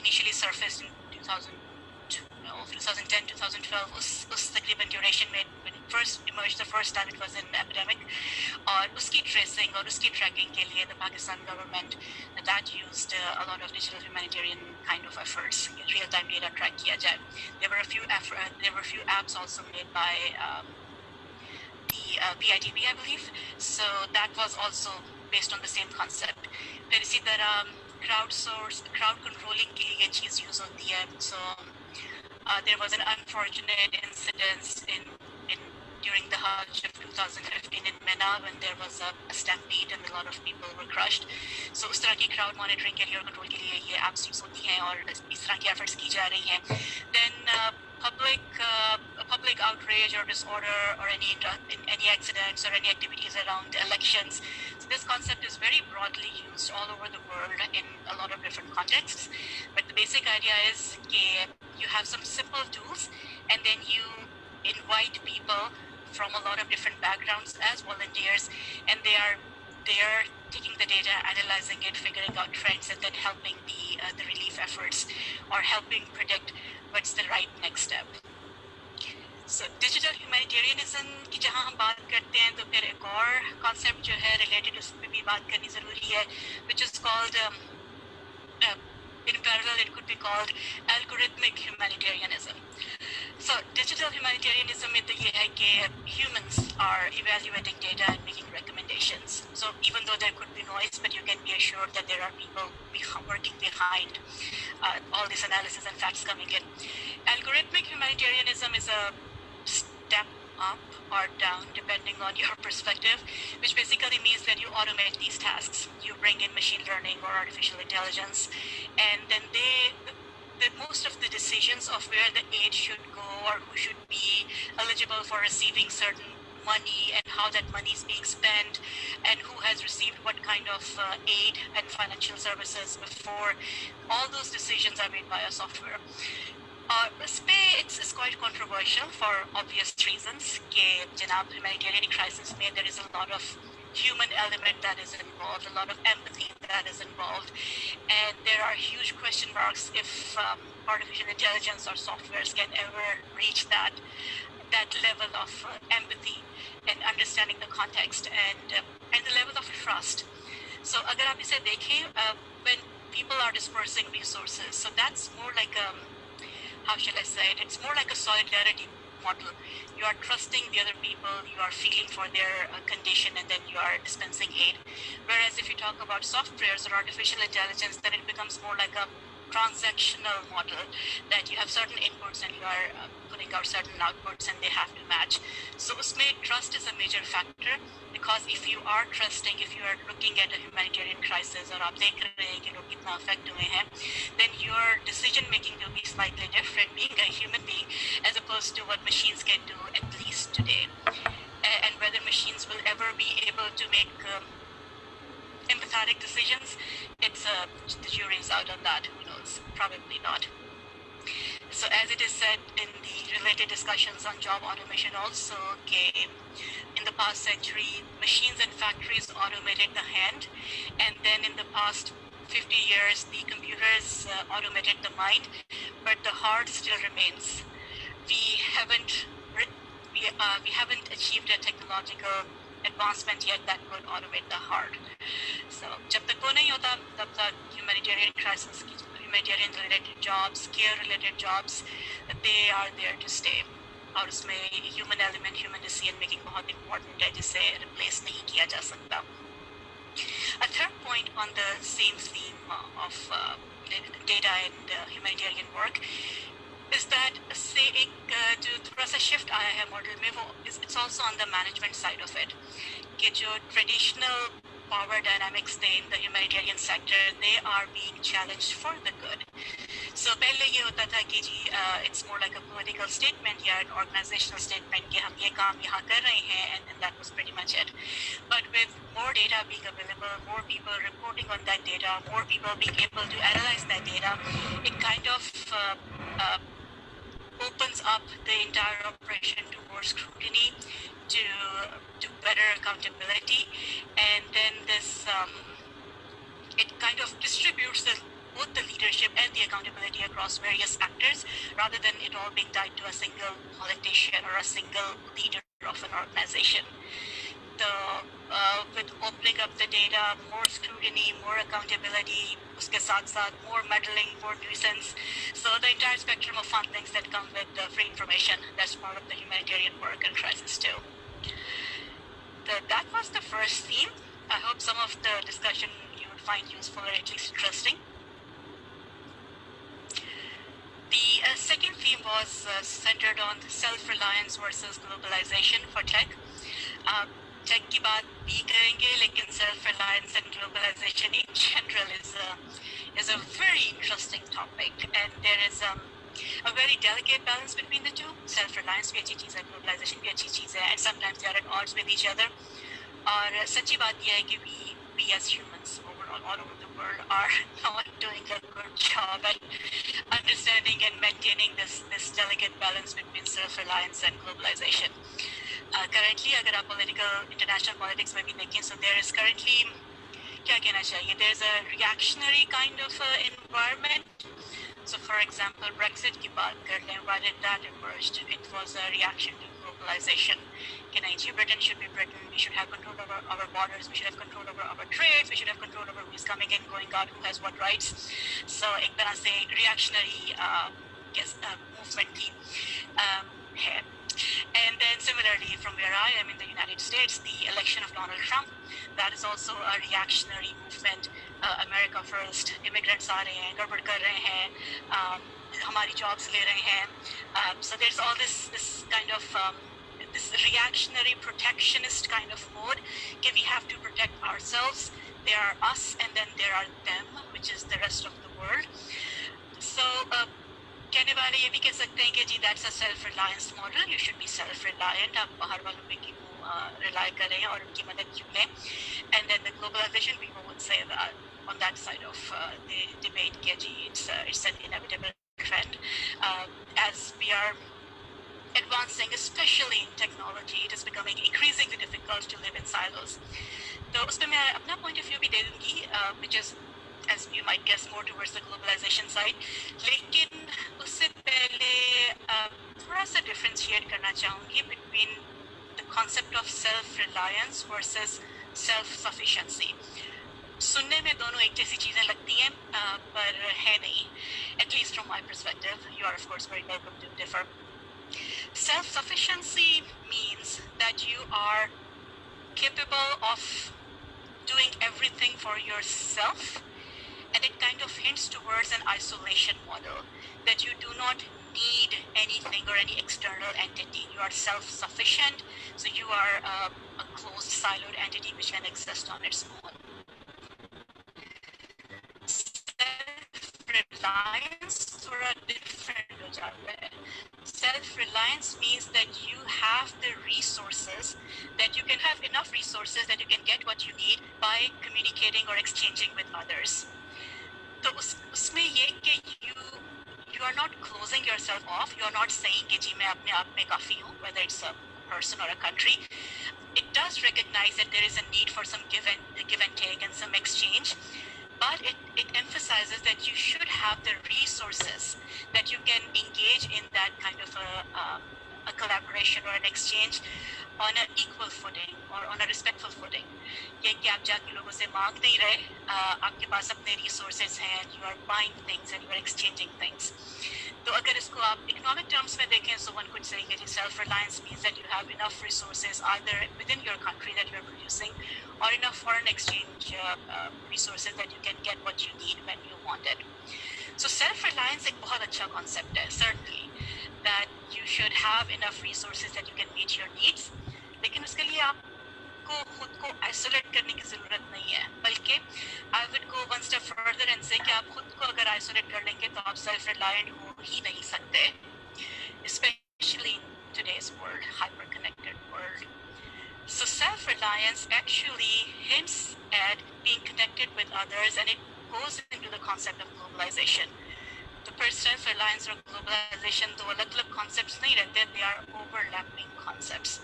initially surfaced in 2010-2012, उस तकरीबन ड्यूरेशन में when it first emerged, the first time it was an epidemic, और उसकी ट्रेसिंग और उसकी ट्रैकिंग के लिए the Pakistan government that used a lot of digital humanitarian kind of efforts, real-time data track किया जाए. There were a few apps also made by the PITB, I believe. So that was also based on the same concept. फिर इसी तरह crowd controlling के लिए ये चीज़ use होती है. So there was an unfortunate incident during the Hajj of 2015 in Mina when there was a stampede and a lot of people were crushed. So उस तरह की crowd monitoring के लिए और control के लिए ये apps यूज़ होती हैं और इस तरह की efforts की जा रही हैं. Then public outrage or disorder or any accidents or any activities around elections. So this concept is very broadly used all over the world in a lot of different contexts. But the basic idea is that you have some simple tools and then you invite people from a lot of different backgrounds as volunteers, and they are taking the data, analyzing it, figuring out trends, and then helping the relief efforts or helping predict what's the right next step. So digital humanitarianism की जहाँ हम बात करते हैं तो फिर एक और concept जो है related उस पर भी बात करनी ज़रूरी है, which is called in parallel it could be called algorithmic humanitarianism. So digital humanitarianism में तो ये है कि humans are evaluating data and making recommendations. So even though there could be noise, but you can be assured that there are people working behind all this analysis and facts coming in. Algorithmic humanitarianism is a step up or down depending on your perspective, which basically means that you automate these tasks. You bring in machine learning or artificial intelligence, and then most of the decisions of where the aid should go or who should be eligible for receiving certain money and how that money is being spent and who has received what kind of aid and financial services before, all those decisions are made by a software. It's quite controversial for obvious reasons. कि जनाब humanitarian crisis में there is a lot of human element that is involved, a lot of empathy that is involved, and there are huge question marks if artificial intelligence or softwares can ever reach that level of empathy and understanding the context and the level of trust. So अगर आप इसे देखें, when people are dispersing resources, so that's more like how shall I say it? It's more like a solidarity model. You are trusting the other people, you are feeling for their condition, and then you are dispensing aid. Whereas if you talk about softwares or artificial intelligence, then it becomes more like a transactional model, that you have certain inputs and you are putting out certain outputs and they have to match. So usme trust is a major factor, because if you are trusting, if you are looking at a humanitarian crisis or aap dekh rahe hain ki log kitna affect hue hain, then your decision making will be slightly different being a human being as opposed to what machines can do, at least today. And whether machines will ever be able to make empathetic decisions, it's the jury's out on that. Who knows? Probably not. So as it is said in the related discussions on job automation also, okay, in the past century, machines and factories automated the hand, and then in the past 50 years, the computers automated the mind, but the heart still remains. We haven't achieved a technological advancement yet that could automate the heart. So जब तक वो नहीं होता तब तक humanitarian crisis, humanitarian related jobs, care related jobs, they are there to stay. और उसमें human element, human decision making बहुत important है, जिसे replace नहीं किया जा सकता. A third point on the same theme of data and humanitarian work is that say जो थोड़ा सा shift आया है model में, वो it's also on the management side of it, कि जो traditional power dynamics in the humanitarian sector, they are being challenged for the good. So पहले ये होता था कि जी it's more like a political statement या an organizational statement कि हम ये काम यहाँ कर रहे हैं, and that was pretty much it. But with more data being available, more people reporting on that data, more people being able to analyze that data, it kind of opens up the entire operation to more scrutiny, to better accountability, and then this it kind of distributes both the leadership and the accountability across various actors, rather than it all being tied to a single politician or a single leader of an organization. With opening up the data, more scrutiny, more accountability, uske saath saath more meddling, more nuisance. So the entire spectrum of fun things that come with free information, that's part of the humanitarian work and crisis too. That was the first theme. I hope some of the discussion you would find useful or at least interesting. The second theme was centered on self-reliance versus globalization for tech. Tech की बात भी करेंगे, लेकिन self-reliance and globalization in general is a very interesting topic, and there is a very delicate balance between the two. Self-reliance भी अच्छी चीज़ है, globalization भी अच्छी चीज़ है, and sometimes they are at odds with each other. और सच्ची बात यह है कि we as humans overall all over the world are not doing a good job at understanding and maintaining this delicate balance between self-reliance and globalization. Currently, अगर आप international politics में भी देखें, so there is currently क्या कहना चाहिए, there is a reactionary kind of environment. So for example, Brexit की बात कर लें, why did that emerge? It was a reaction to globalization. कि नहीं जी, Britain should be Britain, we should have control over our borders, we should have control over our trades, we should have control over who is coming in, going out, who has what rights. So एक तरह से reactionary movement की है. And then similarly, from where I am in the United States, the election of Donald Trump, that is also a reactionary movement. America first, immigrants आ रहे हैं, गड़बड़ कर रहे हैं, हमारी jobs ले रहे हैं. So there's all this kind of this reactionary protectionist kind of mode. Okay, we have to protect ourselves. There are us, and then there are them, which is the rest of the world. So कहने वाले ये भी कह सकते हैं कि जी that's a self-reliance model. You should be self-reliant. आप बाहर वालों पे क्यों rely करें और उनकी मदद क्यों लें? And then the globalization people would say that on that side of the debate कि जी it's an inevitable trend. As we are advancing, especially in technology, it is becoming increasingly difficult to live in silos. तो उस पर मैं अपना point of view भी दे दूँगी, which is, as you might guess, more towards the globalization side. लेकिन उससे पहले थोड़ा सा differentiate करना चाहूँगी between the concept of self-reliance versus self-sufficiency. सुनने में दोनों एक जैसी चीज़ें लगती हैं, पर है नहीं. At least from my perspective, you are of course very welcome to differ. Self-sufficiency means that you are capable of doing everything for yourself, and it kind of hints towards an isolation model, that you do not need anything or any external entity. You are self-sufficient, so you are a closed, siloed entity which can exist on its own. Self-reliance थोड़ा different हो जाता है. Self-reliance means that you have the resources, that you can have enough resources that you can get what you need by communicating or exchanging with others. तो उसमें ये कि you are not closing yourself off. You are not saying कि जी मैं अपने आप में काफ़ी हूँ, whether it's a person or a country. It does recognize that there is a need for some give and take and some exchange, but it emphasizes that you should have the resources that you can engage in that kind of a collaboration or an exchange on an equal footing or on a respectful footing. ये कि आप जाके लोगों से मांग नहीं रहे, आपके पास अपने resources हैं, you are buying things and you are exchanging things. तो अगर इसको आप economic terms में देखें, so one could say that self-reliance means that you have enough resources either within your country that you are producing, or enough foreign exchange resources that you can get what you need when you want it. So self-reliance एक बहुत अच्छा concept है, certainly, that you should have enough resources that you can meet your needs. लेकिन उसके लिए आपको खुद को isolate करने की ज़रूरत नहीं है, बल्कि I would go one one step further and say कि आप खुद को अगर isolate कर लेंगे तो आप self-reliant हो ही नहीं सकते, especially in today's world, hyper-connected world. So self-reliance actually hints at being connected with others, and it goes into the concept of globalization. The first self-reliance or globalization दो अलग-अलग concepts नहीं रहते, they are overlapping concepts.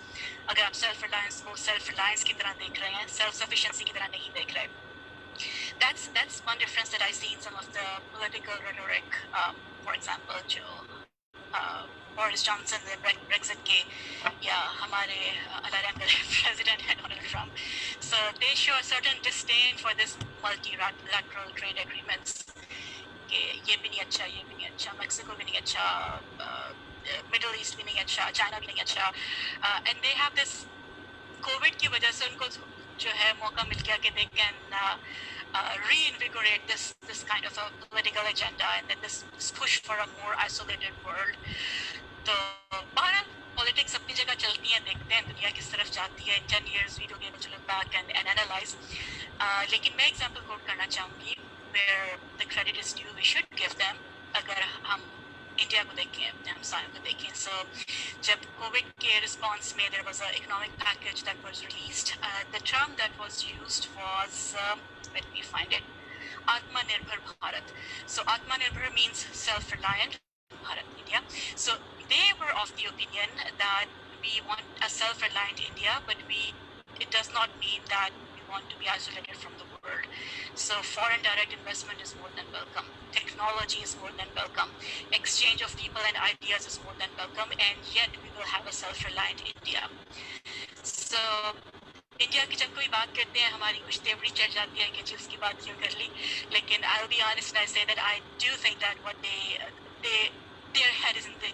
अगर आप self-reliance को self-reliance की तरह देख रहे हैं, self-sufficiency की तरह नहीं देख रहे. That's one difference that I see in some of the political rhetoric. For example, जो Boris Johnson ने Brexit के या हमारे president है Donald Trump. So they show a certain disdain for this multilateral trade agreements. कि ये भी नहीं अच्छा, ये भी नहीं अच्छा, Mexico भी नहीं अच्छा, Middle East भी नहीं अच्छा, China भी नहीं अच्छा, and they have this COVID की वजह से उनको जो है मौका मिल गया कि they can reinvigorate this kind of a political agenda and then this push for a more isolated world. तो बहरहाल politics अपनी जगह चलती हैं, देखते हैं दुनिया किस तरफ जाती है. In 10 years we will be able to look back and analyze. लेकिन मैं example quote करना चाहूँगी where the credit is due, we should give them. अगर हम इंडिया को देखें, अपने हमसायों को देखें, so जब कोविड के रिस्पॉन्स में there was an economic package that was released. The term that was used was, let me find it, Atmanirbhar Bharat. So Atmanirbhar means self-reliant, Bharat, India. So they were of the opinion that we want a self-reliant India, but it does not mean that we want to be isolated from the world. So foreign direct investment is more than welcome. Technology is more than welcome. Exchange of people and ideas is more than welcome. And yet we will have a self-reliant India. So India की जब कोई बात करते हैं हमारी कुछ तेवड़ी चढ़ जाती है कि जी उसकी बात क्यों कर ली. लेकिन I'll be honest and I say that I do think that what their head is in the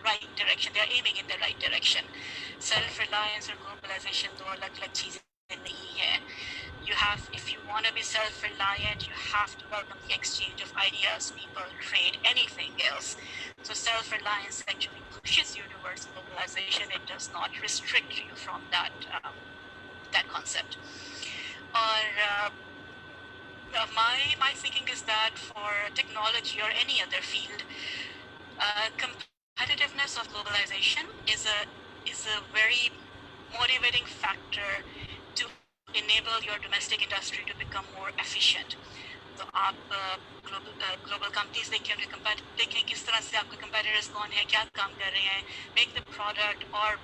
right direction. They are aiming in the right direction. Self-reliance or globalization दो अलग-अलग चीजें नहीं है. You have, if you want to be self-reliant, you have to welcome the exchange of ideas, people, trade, anything else. So self-reliance actually pushes you towards globalization. It does not restrict you from that concept. Or my thinking is that for technology or any other field, competitiveness of globalization is a very motivating factor to enable your domestic industry to become more efficient. तो आप global companies देखें, उनके देखें किस तरह से आपके competitors कौन है, क्या काम कर रहे हैं, make the product or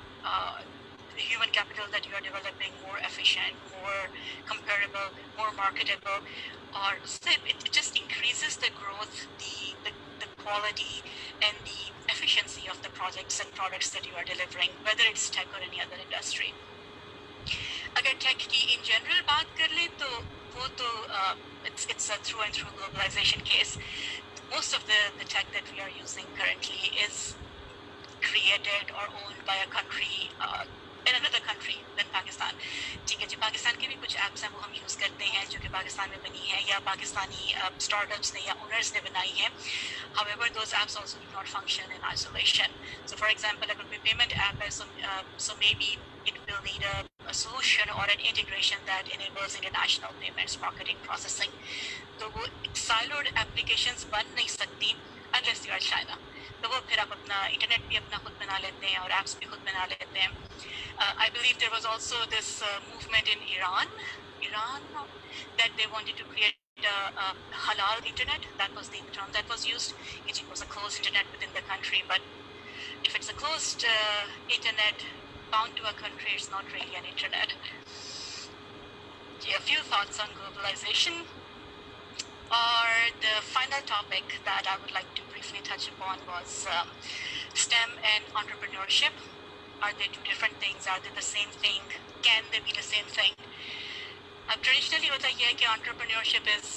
the human capital that you are developing more efficient, more comparable, more marketable, or it just increases the growth, the quality and the efficiency of the projects and products that you are delivering, whether it's tech or any other industry. अगर tech की in general बात कर ले तो वो तो it's a through and through globalization case. Most of the tech that we are using currently is created or owned by a country in another country than Pakistan. ठीक है जी, पाकिस्तान के भी कुछ apps हैं वो हम use करते हैं जो कि पाकिस्तान में बनी है या पाकिस्तानी startups ने या owners ने बनाई हैं. However, those apps also do not function in isolation. So for example, अगर कोई payment app है, so maybe it will need a solution or an integration that enables international payments, marketing, processing. तो वो siloed applications बन नहीं सकती unless you are China. तो वो फिर आप अपना इंटरनेट भी अपना खुद बना लेते हैं और apps भी खुद बना लेते हैं. I believe there was also this movement in Iran, that they wanted to create a halal internet. That was the term that was used. It was a closed internet within the country, but if it's a closed internet bound to a country, it's not really an internet. A few thoughts on globalization. Or the final topic that I would like to briefly touch upon was STEM and entrepreneurship. Are they two different things? Are they the same thing? Can they be the same thing? Traditionally, होता यह है कि entrepreneurship is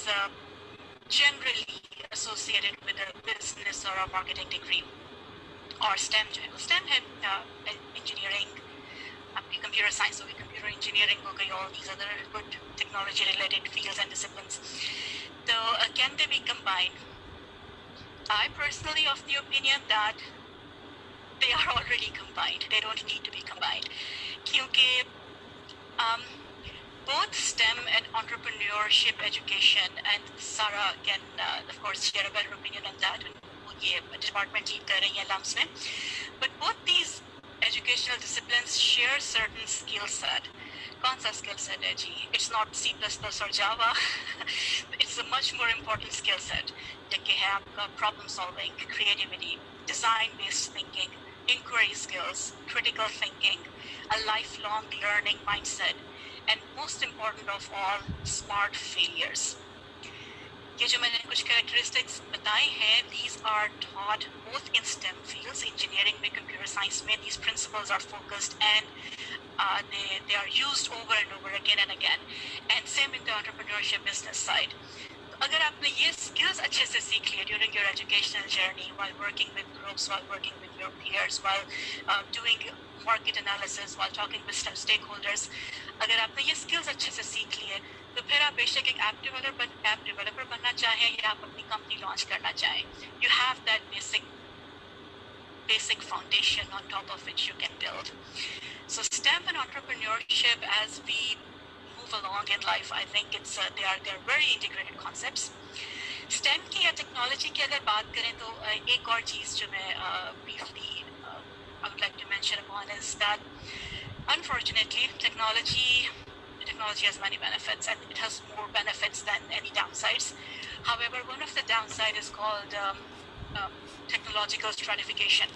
generally associated with a business or a marketing degree. और STEM जो है, STEM है engineering, आपकी computer science होगी, computer engineering हो गई, all these other good technology-related fields and disciplines. So can they be combined? I personally of the opinion that they are already combined. They don't need to be combined. क्योंकि both STEM and entrepreneurship education, and Sarah can, of course, share a better opinion on that. ये department lead कर रही हैं LUMS में. But both these educational disciplines share certain skill set. कौन सा skill set है जी? It's not C++ or Java. It's a much more important skill set. जैसे है आपका problem solving, creativity, design-based thinking, inquiry skills, critical thinking, a lifelong learning mindset, and most important of all, smart failures. ये जो मैंने कुछ characteristics बताए हैं, these are taught both in STEM fields, engineering में, computer science में. These principles are focused and they are used over and over again and again. And same in the entrepreneurship business side. अगर आपने ये skills अच्छे से सीख लिए during your educational journey, while working with groups, while working with your peers, while doing market analysis, while talking with stakeholders, अगर आपने ये skills अच्छे से सीख लिए, तो फिर आप बेशक एक ऐप डेवलपर बनना चाहें या आप अपनी कंपनी लॉन्च करना चाहें, you have that basic foundation on top of which you can build. So STEM and entrepreneurship, as we move along in life, I think they are very integrated concepts. STEM की या technology की अगर बात करें तो एक और चीज़ जो मैं briefly I would like to mention upon is that unfortunately technology has many benefits, and it has more benefits than any downsides. However, one of the downside is called technological stratification.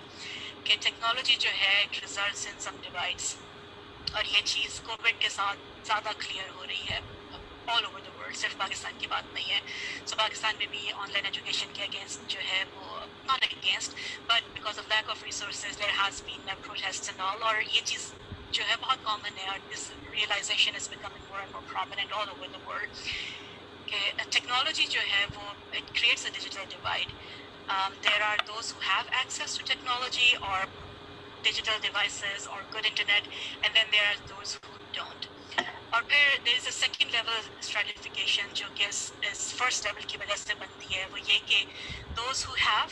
कि technology जो है it results in some divides, और ये चीज़ Covid के साथ ज़्यादा clear हो रही है all over the world, सिर्फ पाकिस्तान की बात नहीं है. So पाकिस्तान में भी ऑनलाइन एजुकेशन के अगेंस्ट जो है वो not against, but because of lack of resources there has been protests and all, और ये चीज़ जो है बहुत common है, और this realization is becoming more and more prominent all over the world. कि technology जो है वो it creates a digital divide. There are those who have access to technology or digital devices or good internet, and then there are those who don't. और फिर there is a second level stratification जो कि is first level की वजह से बनती है, वो ये कि those who have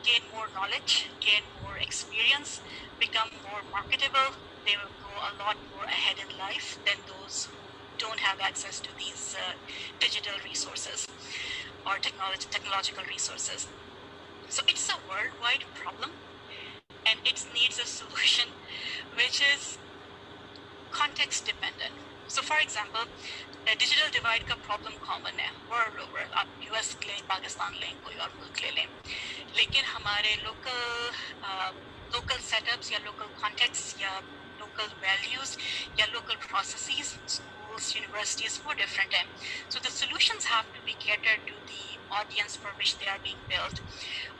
gain more knowledge, gain more experience, become more marketable, they will go a lot more ahead in life than those who don't have access to these digital resources or technological resources. So it's a worldwide problem, and it needs a solution which is context dependent. So for example, the digital divide का problem common है world over. आप US ले, पाकिस्तान ले, कोई और मुल्क ले लें, लेकिन हमारे local setups या local contexts या local values या local processes, schools, universities, वो different हैं. So the solutions have to be catered to the audience for which they are being built.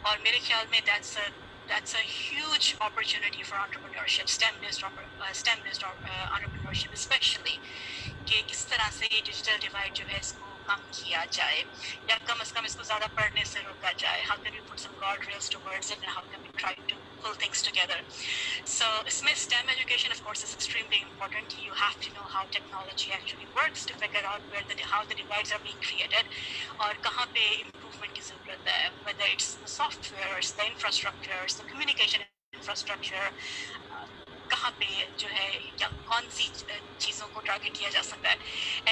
और मेरे ख्याल में that's a huge opportunity for entrepreneurship, STEM-based entrepreneurship especially, कि किस तरह से ये digital divide जो है इसको कम किया जाए या कम से कम इसको ज़्यादा पढ़ने से रोका जाए. How can we put some guardrails towards it, and how can we try to pull things together? So इसमें STEM education of course is extremely important. You have to know how technology actually works to figure out how the divides are being created और कहाँ पे improvement की ज़रूरत है, whether it's the softwares, the infrastructures, the communication infrastructure, कहाँ पे जो है या कौन सी चीज़ों को target किया जा सकता है.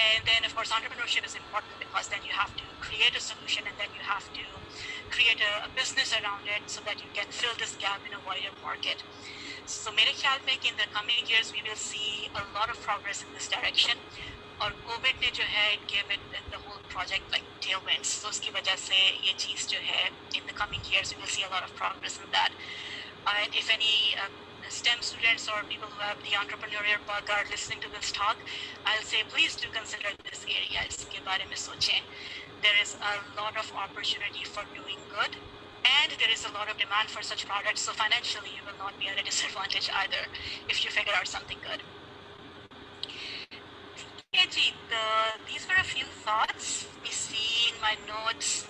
And then of course entrepreneurship is important because then you have to create a solution, and then you have to create a business around it so that you can fill this gap in a wider market. So मेरे ख्याल में कि in the coming years we will see a lot of progress in this direction. और Covid ने जो है it gave it the whole project like tailwinds. So उसकी वजह से ये चीज़ जो है in the coming years we will see a lot of progress in that. And if any STEM students or people who have the entrepreneurial bug are listening to this talk, I'll say please do consider this area. इसके बारे में सोचें. There is a lot of opportunity for doing good, and there is a lot of demand for such products. So financially, you will not be at a disadvantage either if you figure out something good. Okay, Jeet, these were a few thoughts. We see in my notes.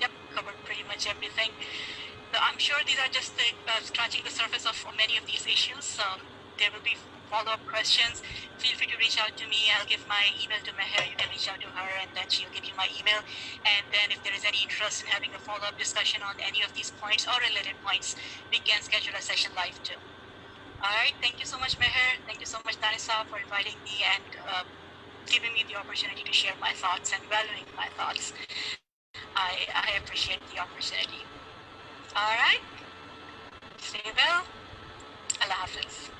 Yep, covered pretty much everything. I'm sure these are just scratching the surface of many of these issues. There will be follow-up questions. Feel free to reach out to me. I'll give my email to Meher. You can reach out to her, and then she'll give you my email. And then if there is any interest in having a follow-up discussion on any of these points or related points, we can schedule a session live too. All right. Thank you so much, Meher. Thank you so much, Danisa, for inviting me and giving me the opportunity to share my thoughts and valuing my thoughts. I appreciate the opportunity. All right. Stay well. Allah Hafiz.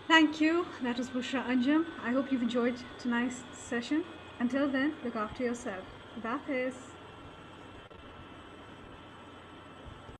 Thank you. That was Bushra Anjum. I hope you've enjoyed tonight's session. Until then, look after yourself. That is.